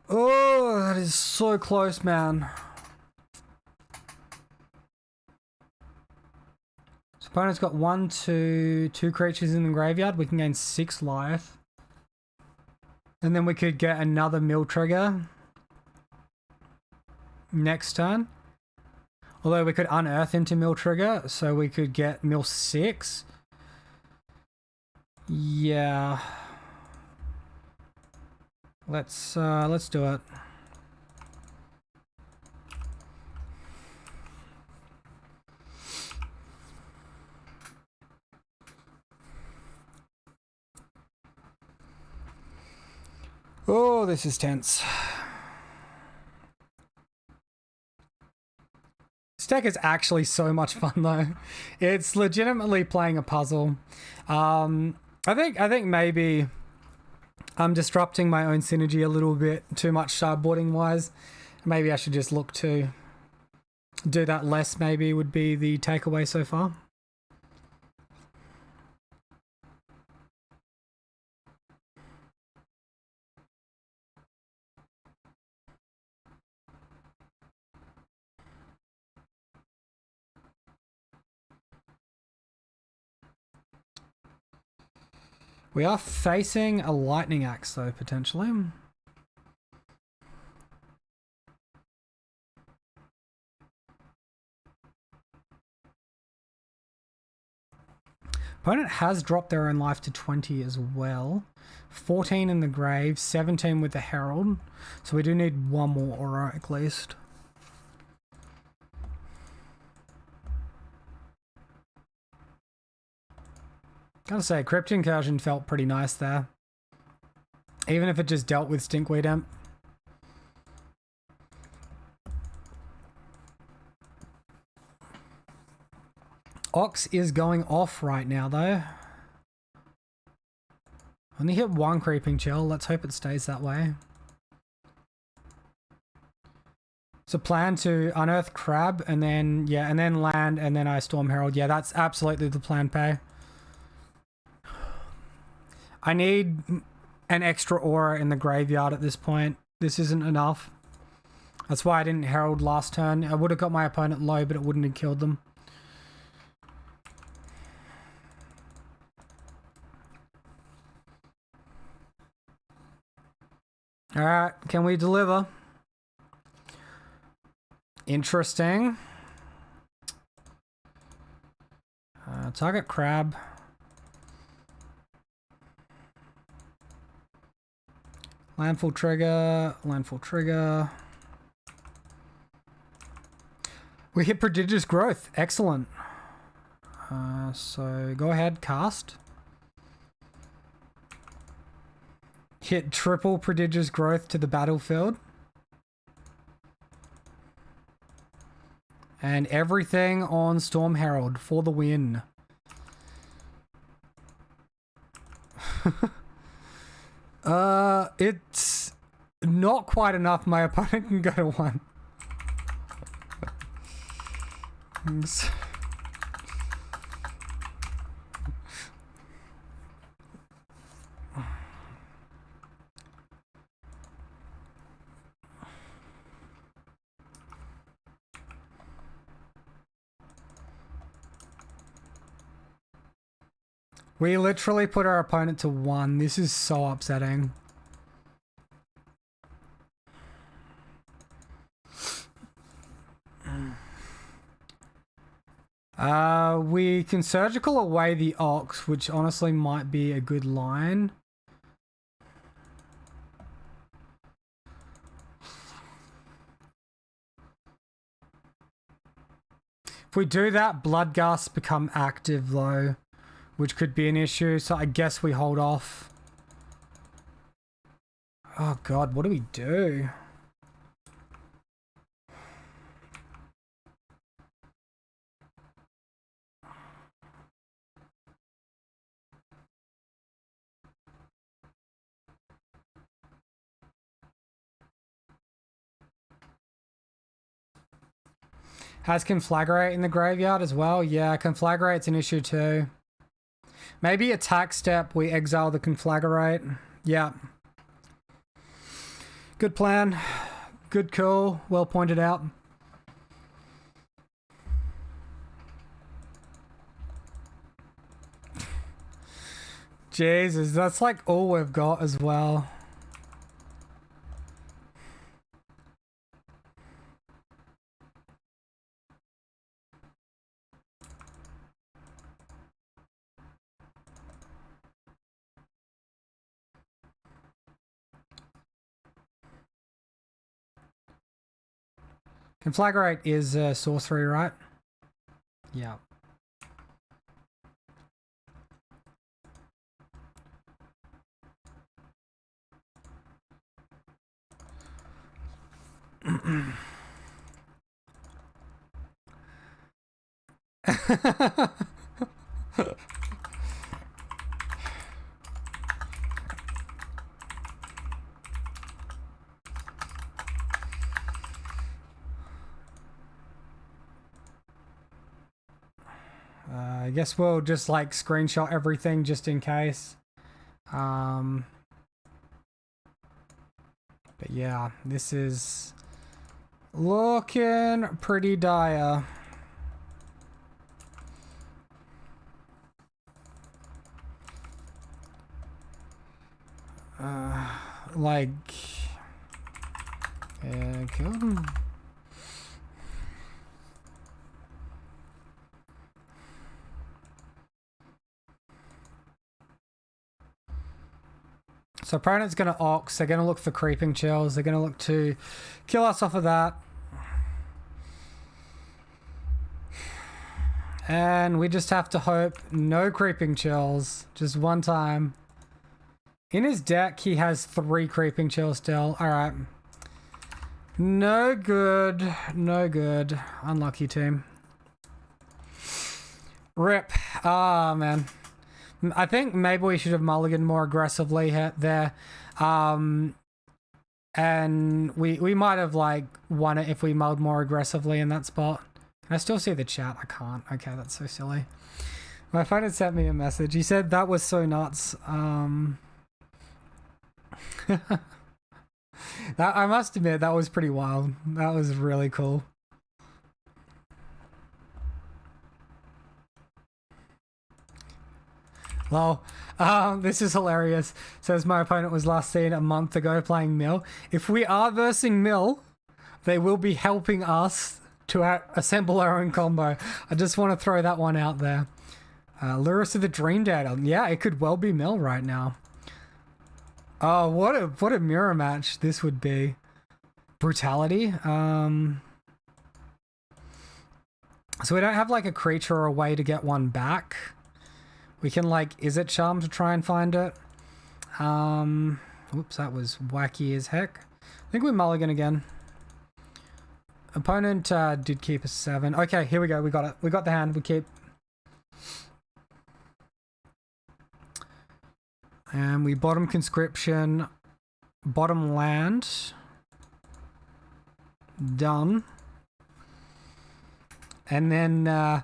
Oh, that is so close, man. So opponent's got 1, 2 creatures in the graveyard. We can gain 6 life. And then we could get another mill trigger next turn. Although we could unearth into mill trigger, so we could get mill 6. Yeah. Let's do it. Oh, this is tense. This deck is actually so much fun though. It's legitimately playing a puzzle. I think maybe I'm disrupting my own synergy a little bit too much sideboarding wise. Maybe I should just look to do that less, maybe would be the takeaway so far. We are facing a lightning axe though, potentially. Opponent has dropped their own life to 20 as well. 14 in the grave, 17 with the Herald. So we do need one more aura at least. Gotta say, Crypt Incursion felt pretty nice there. Even if it just dealt with Stinkweed Imp. Ox is going off right now though. Only hit one Creeping Chill. Let's hope it stays that way. So plan to unearth Crab and then, yeah, and then land and then I Storm Herald. Yeah, that's absolutely the plan, Pay. I need an extra aura in the graveyard at this point. This isn't enough. That's why I didn't Herald last turn. I would have got my opponent low, but it wouldn't have killed them. Alright, can we deliver? Interesting. Target Crab. Landfall trigger, landfall trigger. We hit Prodigious Growth. Excellent. So go ahead, cast. Hit triple Prodigious Growth to the battlefield. And everything on Storm Herald for the win. It's not quite enough. My opponent can go to 1. We literally put our opponent to 1. This is so upsetting. We can surgical away the Ox, which honestly might be a good line. If we do that, Bloodghasts become active though, which could be an issue, so I guess we hold off. Oh god, what do we do? Has Conflagrate in the graveyard as well? Yeah, Conflagrate's an issue too. Maybe attack step, we exile the Conflagrate. Yeah. Good plan. Good call. Well pointed out. Jesus, that's like all we've got as well. Conflagrate is sorcery, right? Yeah. I guess we'll just like screenshot everything just in case. But yeah, this is looking pretty dire. Like, yeah, killed him. So opponent's going to Ox, they're going to look for creeping chills, they're going to look to kill us off of that. And we just have to hope no creeping chills, just one time. In his deck, he has 3 creeping chills still. Alright. No good, no good. Unlucky team. Rip. Ah, man. I think maybe we should have mulliganed more aggressively there. And we might have like won it if we mulled more aggressively in that spot. Can I still see the chat? I can't. Okay, that's so silly. My phone had sent me a message. He said that was so nuts. That, I must admit, that was pretty wild. That was really cool. Lol. This is hilarious. Says my opponent was last seen a month ago playing Mill. If we are versing Mill, they will be helping us to assemble our own combo. I just want to throw that one out there. Lurus of the Dream Data. Yeah, it could well be Mill right now. Oh, what a mirror match this would be. Brutality. So we don't have like a creature or a way to get one back. We can like, is it Charm to try and find it? Oops, that was wacky as heck. I think we mulligan again. Opponent did keep a 7. Okay, here we go. We got it. We got the hand. We keep. And we bottom conscription, bottom land. Done. And then I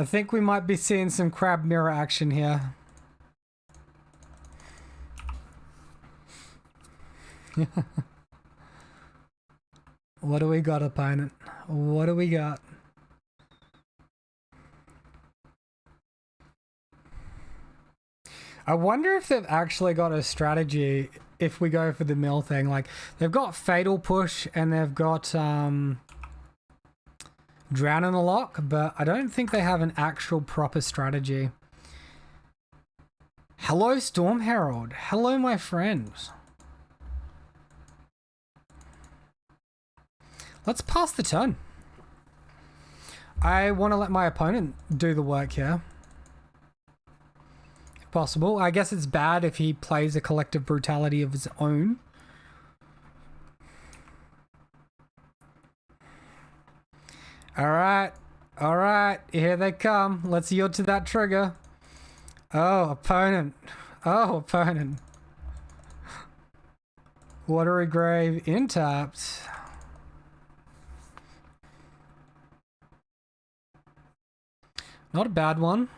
think we might be seeing some crab mirror action here. What do we got, opponent? What do we got? I wonder if they've actually got a strategy if we go for the mill thing. Like, they've got Fatal Push and they've got Drown in the Lock, but I don't think they have an actual proper strategy. Hello, Storm Herald. Hello, my friends. Let's pass the turn. I want to let my opponent do the work here. If possible. I guess it's bad if he plays a collective brutality of his own. Alright. Alright. Here they come. Let's yield to that trigger. Oh, opponent. Oh, opponent. Watery Grave intapped. Not a bad one.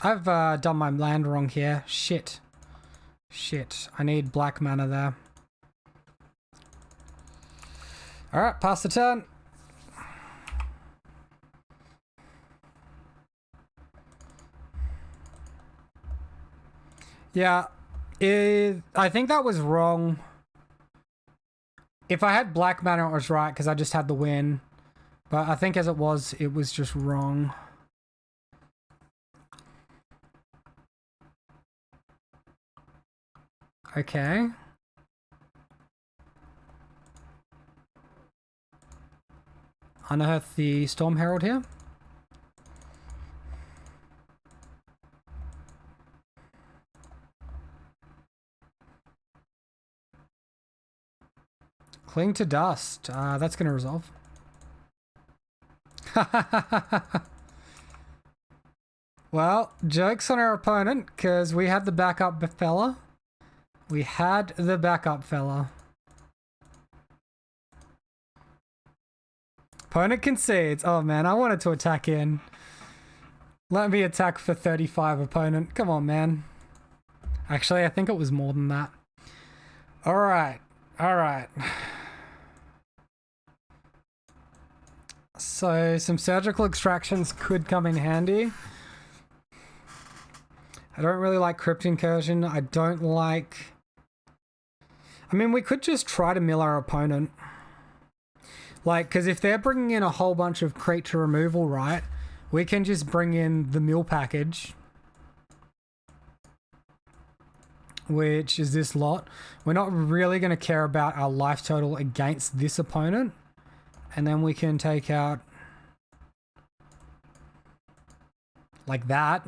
I've done my land wrong here. Shit. Shit. I need black mana there. Alright, pass the turn. Yeah. I think that was wrong. If I had black mana, it was right, because I just had the win. But I think as it was just wrong. Okay. Unearth the Storm Herald here. Cling to dust. That's going to resolve. Well, joke's on our opponent, because we had the backup fella. We had the backup fella. Opponent concedes. Oh man, I wanted to attack in. Let me attack for 35, opponent. Come on, man. Actually, I think it was more than that. Alright. Alright. So, some surgical extractions could come in handy. I don't really like Crypt Incursion. I don't like... I mean, we could just try to mill our opponent. Like, because if they're bringing in a whole bunch of creature removal, right, we can just bring in the mill package, which is this lot. We're not really going to care about our life total against this opponent. And then we can take out like that.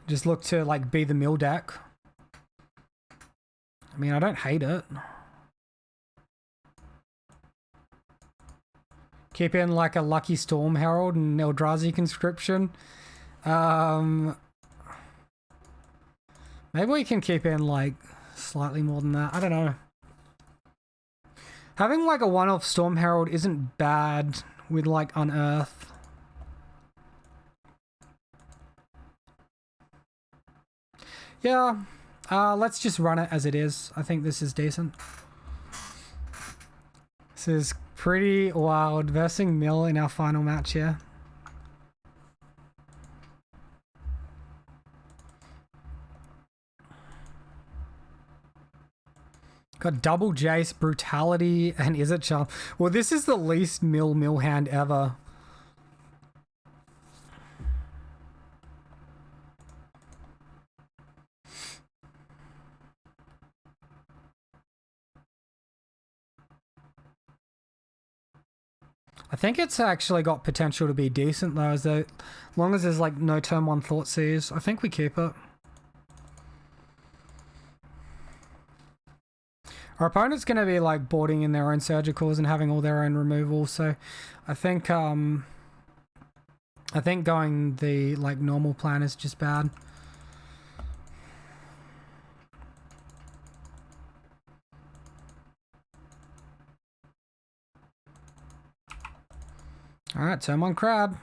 Just look to like be the mill deck. I mean, I don't hate it. Keep in like a Lucky Storm Herald and Eldrazi Conscription. Maybe we can keep in like slightly more than that. I don't know. Having like a one-off Storm Herald isn't bad with like Unearth. Yeah, let's just run it as it is. I think this is decent. This is pretty wild. Versing Mill in our final match here. Got double Jace, Brutality, and Is It Charm. Well, this is the least mill hand ever. I think it's actually got potential to be decent though, as long as there's like no turn 1 Thoughtseize. I think we keep it. Our opponent's going to be like boarding in their own surgicals and having all their own removal, so I think going the like normal plan is just bad. Alright, turn 1 Crab.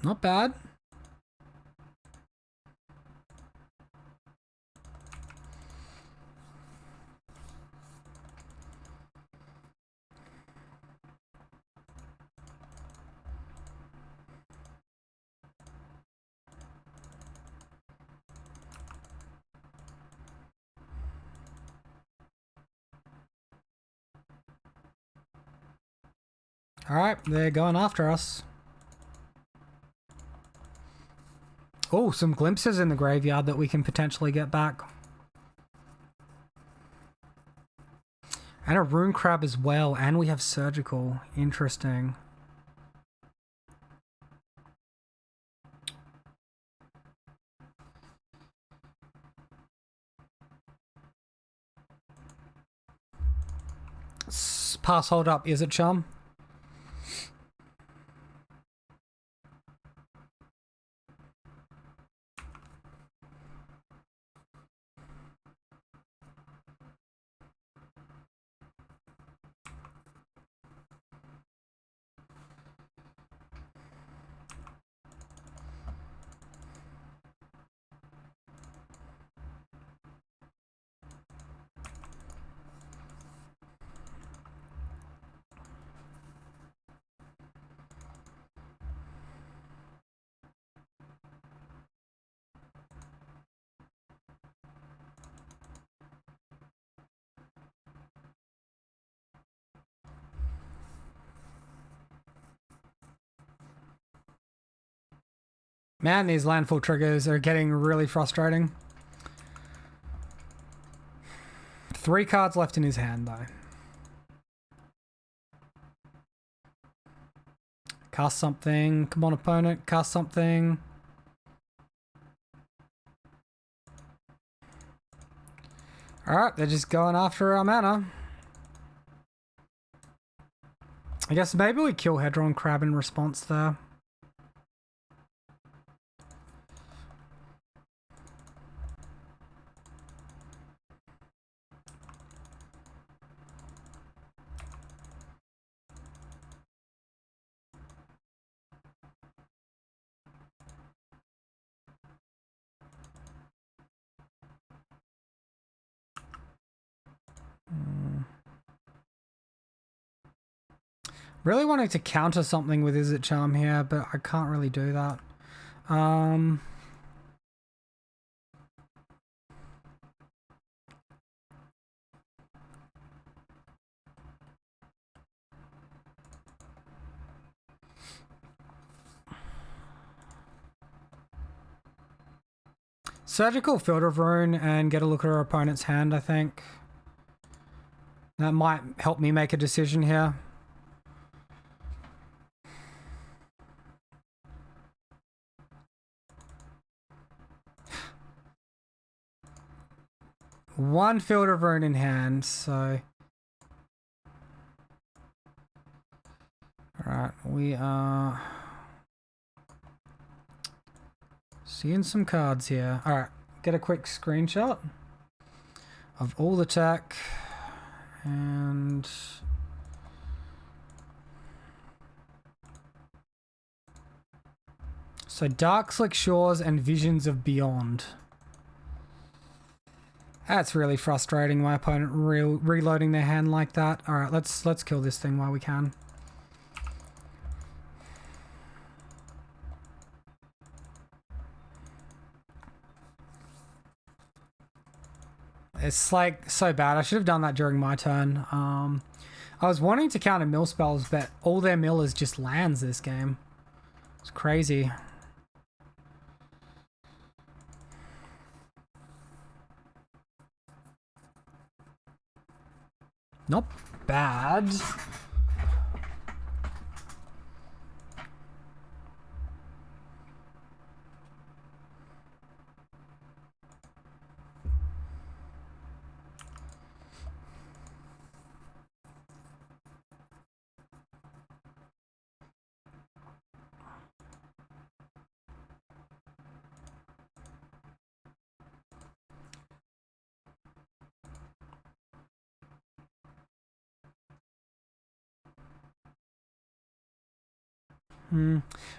Not bad. Alright, they're going after us. Oh, some glimpses in the graveyard that we can potentially get back. And a Rune Crab as well, and we have Surgical. Interesting. Pass, hold up, is it, chum? Man, these landfall triggers are getting really frustrating. 3 cards left in his hand, though. Cast something. Come on, opponent. Cast something. Alright, they're just going after our mana. I guess maybe we kill Hedron Crab in response there. Really wanting to counter something with Izzet Charm here, but I can't really do that. Surgical Field of Rune and get a look at our opponent's hand, I think. That might help me make a decision here. One Field of Rune in hand, so... Alright, we are... seeing some cards here. Alright, get a quick screenshot of all the tech. And... so Darkslick Shores and Visions of Beyond. That's really frustrating, my opponent reloading their hand like that. Alright, let's kill this thing while we can. It's like so bad. I should have done that during my turn. I was wanting to counter mill spells, but all their mill is just lands this game. It's crazy. Not bad.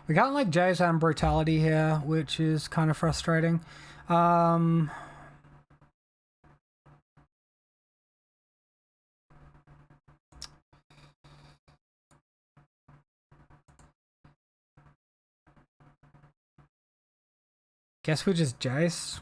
We got like Jay's and Brutality here, which is kind of frustrating. Guess we just Jace.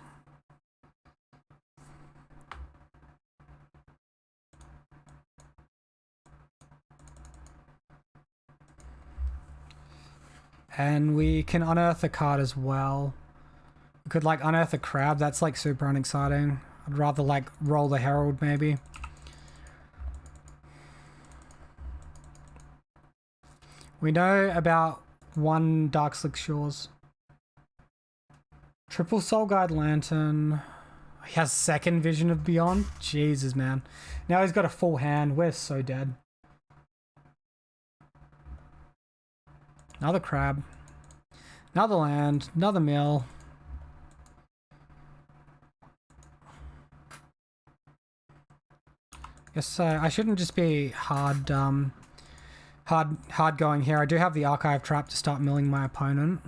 And we can unearth a card as well. We could like unearth a crab. That's like super unexciting. I'd rather like roll the Herald maybe. We know about one Darkslick Shores. Triple Soul Guide Lantern. He has second Vision of Beyond. Jesus, man. Now he's got a full hand. We're so dead. Another crab. Another land. Another mill. Guess I shouldn't just be hard going here. I do have the Archive Trap to start milling my opponent.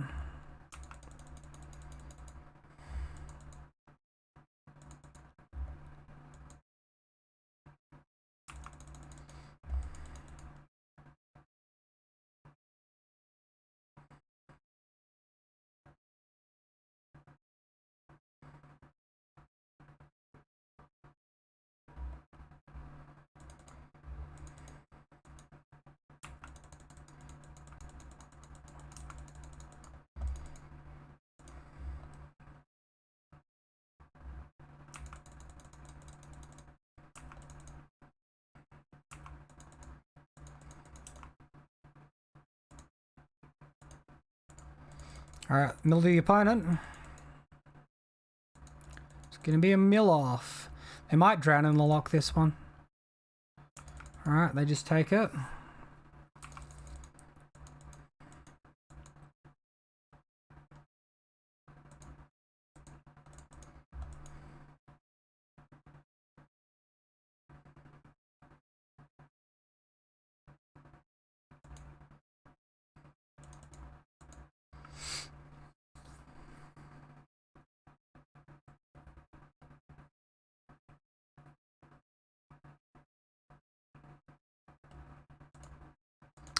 Alright, mill the opponent. It's gonna be a mill off. It might drown in the lock, this one. Alright, they just take it.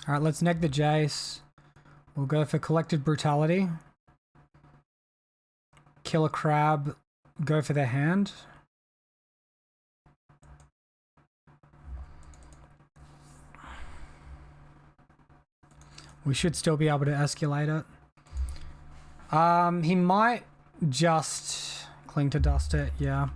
Alright, let's neg the Jace. We'll go for Collective Brutality. Kill a crab, go for their hand. We should still be able to escalate it. He might just cling to dust it, yeah.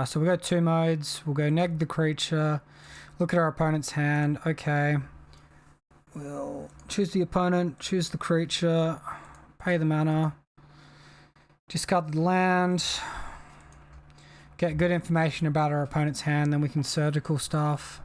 So we got two modes. We'll go neg the creature, look at our opponent's hand. Okay. We'll choose the opponent, choose the creature, pay the mana, discard the land, get good information about our opponent's hand, then we can surgical stuff.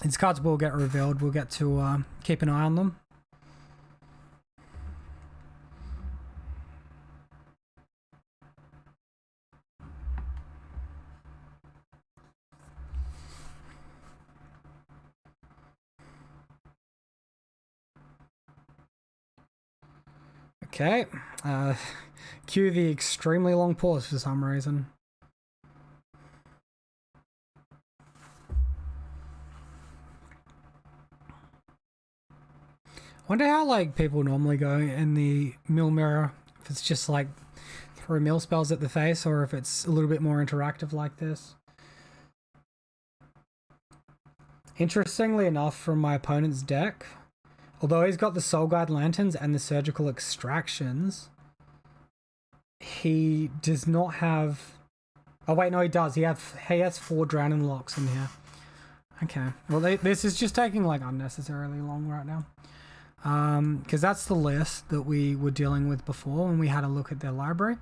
These cards will get revealed. We'll get to keep an eye on them. Okay. Cue the extremely long pause for some reason. Wonder how like people normally go in the mill mirror, if it's just like throw mill spells at the face or if it's a little bit more interactive like this. Interestingly enough, from my opponent's deck, although he's got the Soul Guide Lanterns and the Surgical Extractions, he does not have... Oh wait, no he does. He has 4 Drowning Locks in here. Okay, well this is just taking like unnecessarily long right now. Because that's the list that we were dealing with before when we had a look at their library.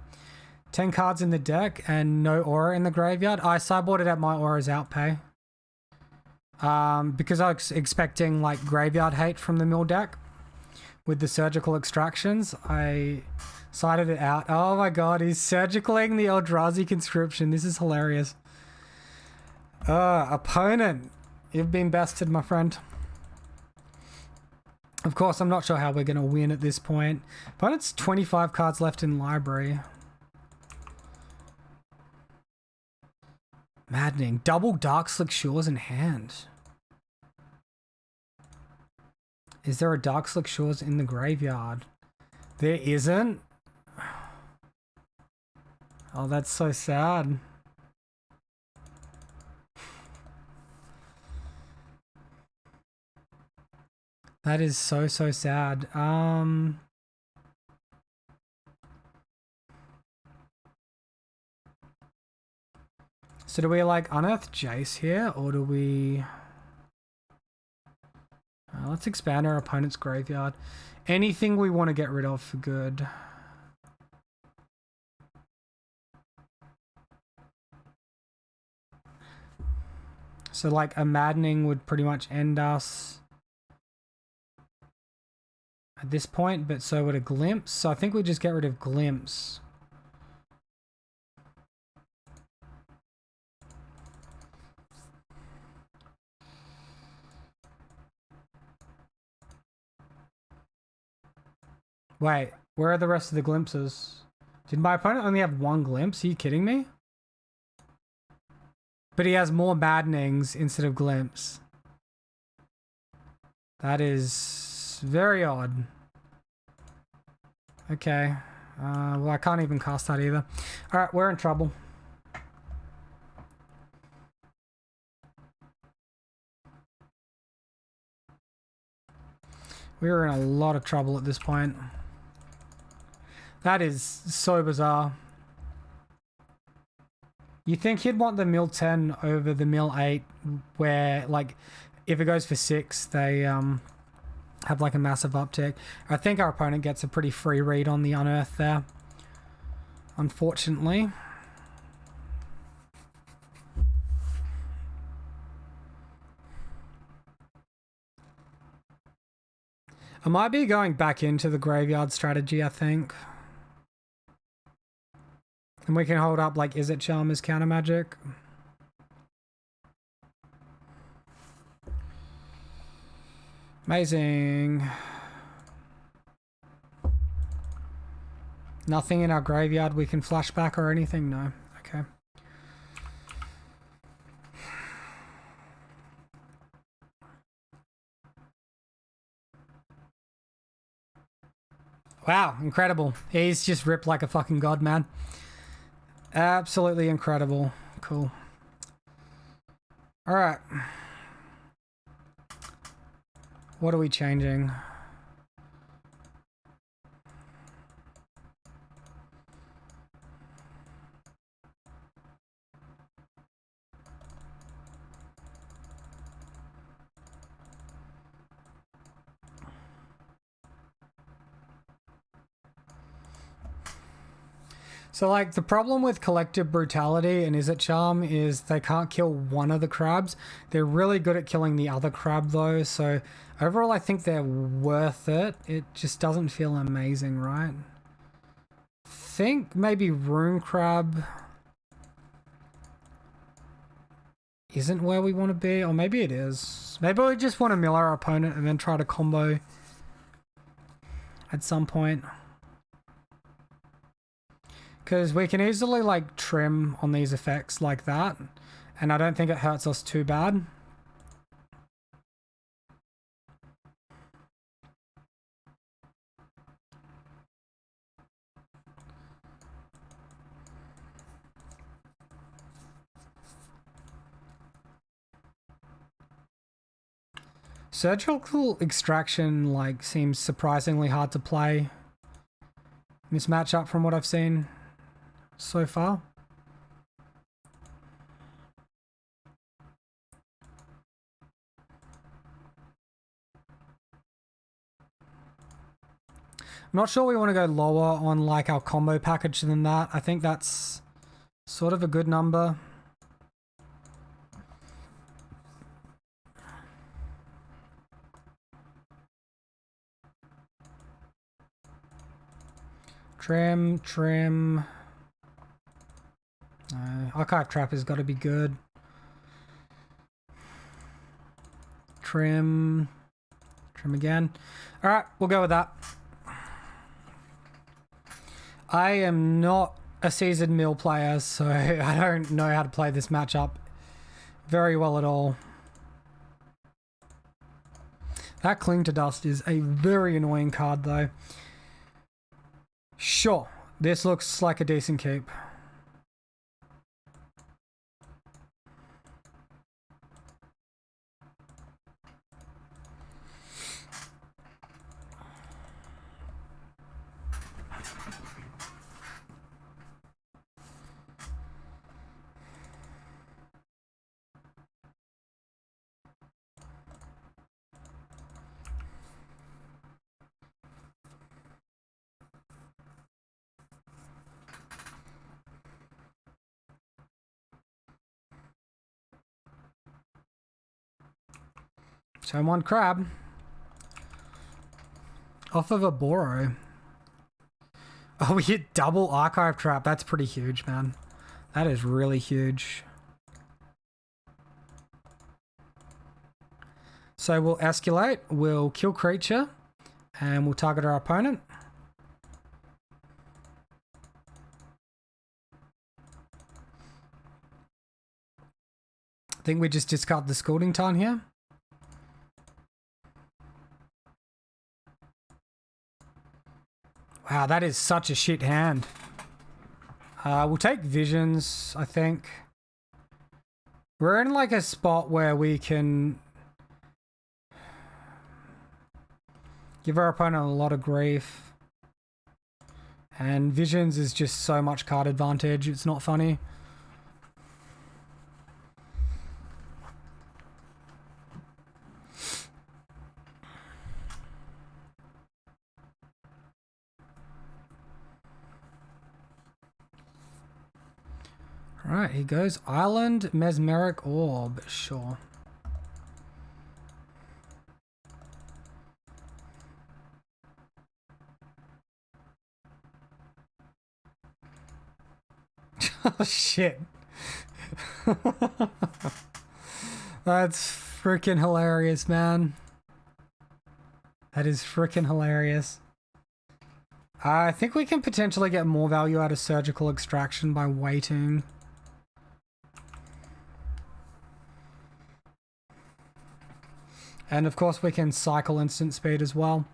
10 cards in the deck and no aura in the graveyard. I sideboarded out my aura's outpay. Because I was expecting like graveyard hate from the mill deck with the Surgical Extractions. I sided it out. Oh my god, he's surgicaling the Eldrazi Conscription. This is hilarious. Opponent, you've been bested, my friend. Of course, I'm not sure how we're going to win at this point. Opponent's 25 cards left in library. Maddening. Double Dark Slick Shores in hand. Is there a Dark Slick Shores in the graveyard? There isn't. Oh, that's so sad. That is so sad. So do we like unearth Jace here, or do we... let's expand our opponent's graveyard. Anything we want to get rid of for good. So like a Maddening would pretty much end us at this point, but so would a Glimpse. So I think we just get rid of Glimpse. Wait, where are the rest of the glimpses? Did my opponent only have 1 glimpse? Are you kidding me? But he has more Maddenings instead of glimpse. That is very odd. Okay. Well, I can't even cast that either. Alright, we're in trouble. We're in a lot of trouble at this point. That is so bizarre. You think he'd want the mill 10 over the mill 8, where, like, if it goes for 6, they have, like, a massive uptick. I think our opponent gets a pretty free read on the Unearth there, unfortunately. I might be going back into the graveyard strategy, I think. And we can hold up, like, Is It Charm as counter magic. Amazing. Nothing in our graveyard we can flash back or anything? No. Okay. Wow, incredible. He's just ripped like a fucking god, man. Absolutely incredible. Cool. All right. What are we changing? So, like, the problem with Collective Brutality and Is It Charm is they can't kill one of the crabs. They're really good at killing the other crab, though. So, overall, I think they're worth it. It just doesn't feel amazing, right? I think maybe Rune Crab isn't where we want to be. Or maybe it is. Maybe we just want to mill our opponent and then try to combo at some point. Because we can easily, like, trim on these effects like that. And I don't think it hurts us too bad. Surgical Extraction, like, seems surprisingly hard to play in this matchup from what I've seen so far. I'm not sure we want to go lower on, like, our combo package than that. I think that's sort of a good number. Trim. Archive Trap has got to be good. Trim again. All right, we'll go with that. I am not a seasoned mill player, so I don't know how to play this matchup very well at all. That Cling to Dust is a very annoying card, though. Sure, this looks like a decent keep. Turn 1 crab. Off of a Boro. Oh, we hit double Archive Trap. That's pretty huge, man. That is really huge. So we'll escalate, we'll kill creature, and we'll target our opponent. I think we just discard the Scalding Tarn here. Ah, that is such a shit hand. We'll take visions, I think. We're in like a spot where we can give our opponent a lot of grief. And visions is just so much card advantage, it's not funny. Alright, here goes Island Mesmeric Orb, sure. Oh shit. That's freaking hilarious, man. That is freaking hilarious. I think we can potentially get more value out of surgical extraction by waiting. And of course we can cycle instant speed as well.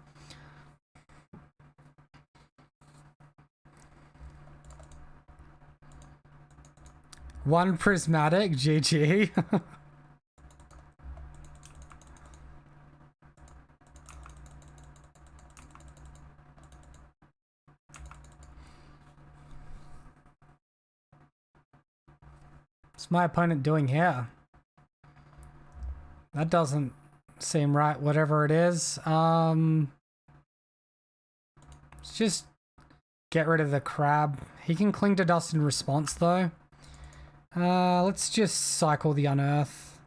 One prismatic, GG. What's my opponent doing here? That doesn't seem right, whatever it is. Let's just get rid of the crab. He can cling to dust in response though. Let's just cycle the unearth.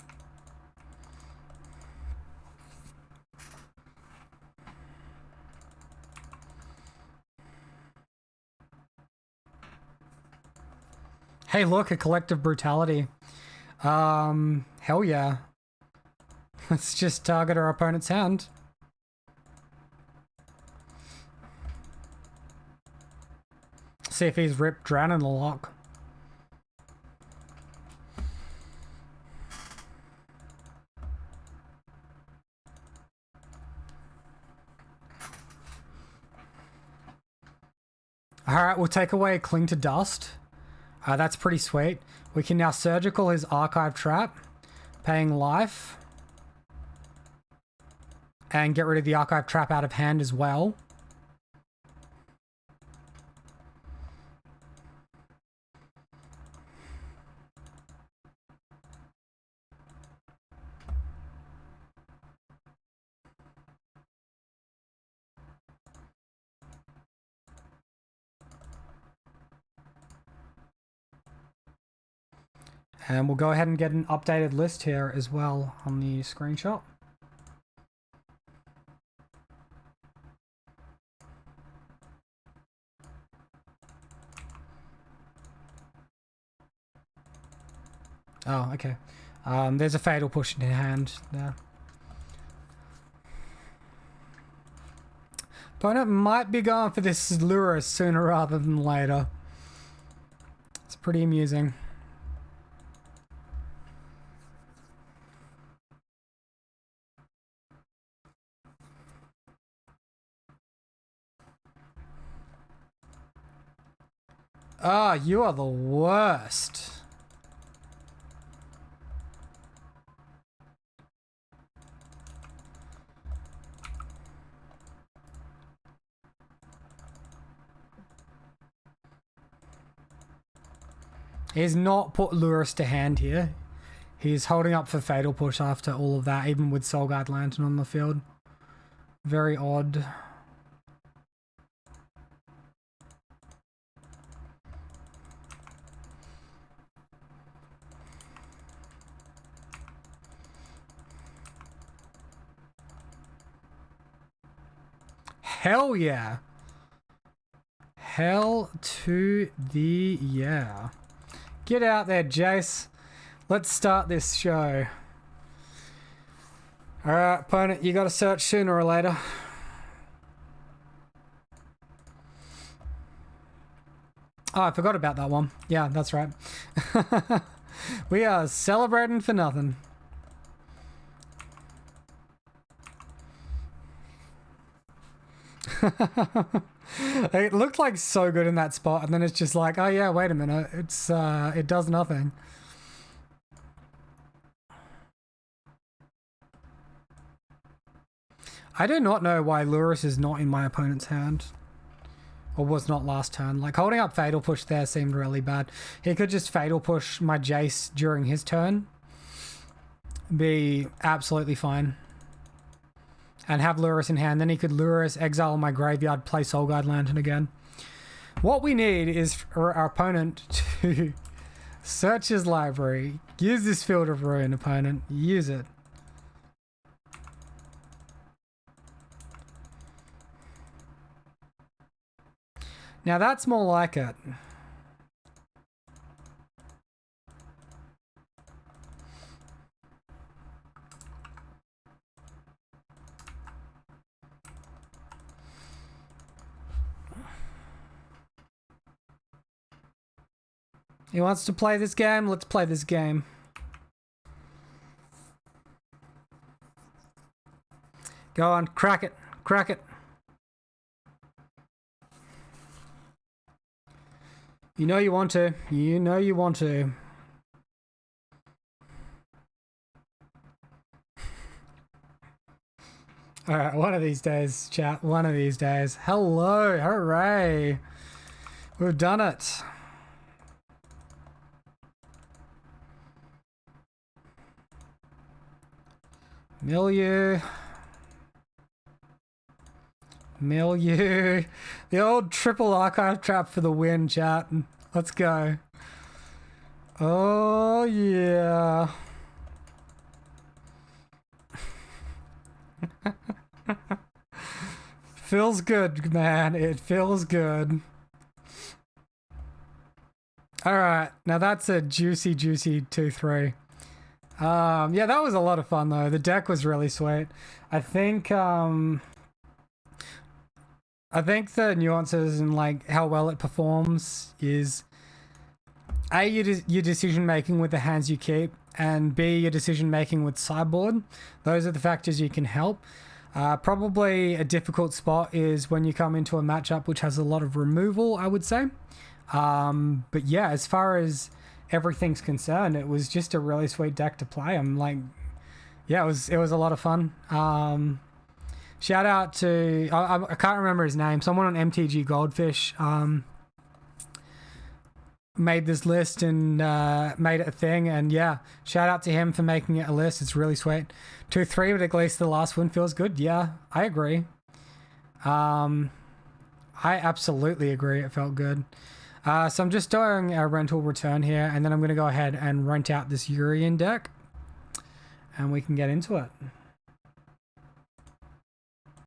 Hey look, a collective brutality. Hell yeah. Let's just target our opponent's hand. See if he's ripped Drown in the lock. Alright, we'll take away Cling to Dust. That's pretty sweet. We can now surgical his Archive Trap, paying life. And get rid of the Archive Trap out of hand as well. And we'll go ahead and get an updated list here as well on the screenshot. Oh, okay. There's a Fatal Push in hand there. Opponent might be going for this lure sooner rather than later. It's pretty amusing. Ah, you are the worst. He's not put Lurus to hand here. He's holding up for Fatal Push after all of that, even with Soul Guide Lantern on the field. Very odd. Hell yeah. Hell to the yeah. Get out there, Jace. Let's start this show. Alright, opponent, you gotta search sooner or later. Oh, I forgot about that one. Yeah, that's right. We are celebrating for nothing. It looked like so good in that spot, and then it's just like, oh yeah, wait a minute, it's it does nothing. I do not know why Lurrus is not in my opponent's hand. Or was not last turn. Like, holding up Fatal Push there seemed really bad. He could just Fatal Push my Jace during his turn. Be absolutely fine. And have Lurrus in hand. Then he could Lurrus, exile my graveyard, play Soul Guide Lantern again. What we need is for our opponent to search his library. Use this Field of Ruin, opponent. Use it. Now that's more like it. He wants to play this game? Let's play this game. Go on, crack it, crack it. You know you want to. You know you want to. Alright, one of these days, chat. One of these days. Hello, hooray. We've done it. Milieu. Milieu. The old triple archive trap for the win, chat. Let's go. Oh, yeah. Feels good, man. It feels good. Alright, now that's a juicy 2-3. Yeah, that was a lot of fun, though. The deck was really sweet. I think the nuances and like how well it performs is A, your decision making with the hands you keep, and B, your decision making with sideboard. Those are the factors you can help. Probably a difficult spot is when you come into a matchup which has a lot of removal, I would say. But yeah, as far as everything's concerned, it was just a really sweet deck to play. I'm like, yeah, it was a lot of fun. Shout out to, I can't remember his name, someone on MTG Goldfish made this list and made it a thing, and yeah, shout out to him for making it a list. It's really sweet. 2-3, but at least the last one feels good. Yeah, I agree. I absolutely agree, it felt good. So I'm just doing a rental return here, and then I'm going to go ahead and rent out this Urian deck, and we can get into it.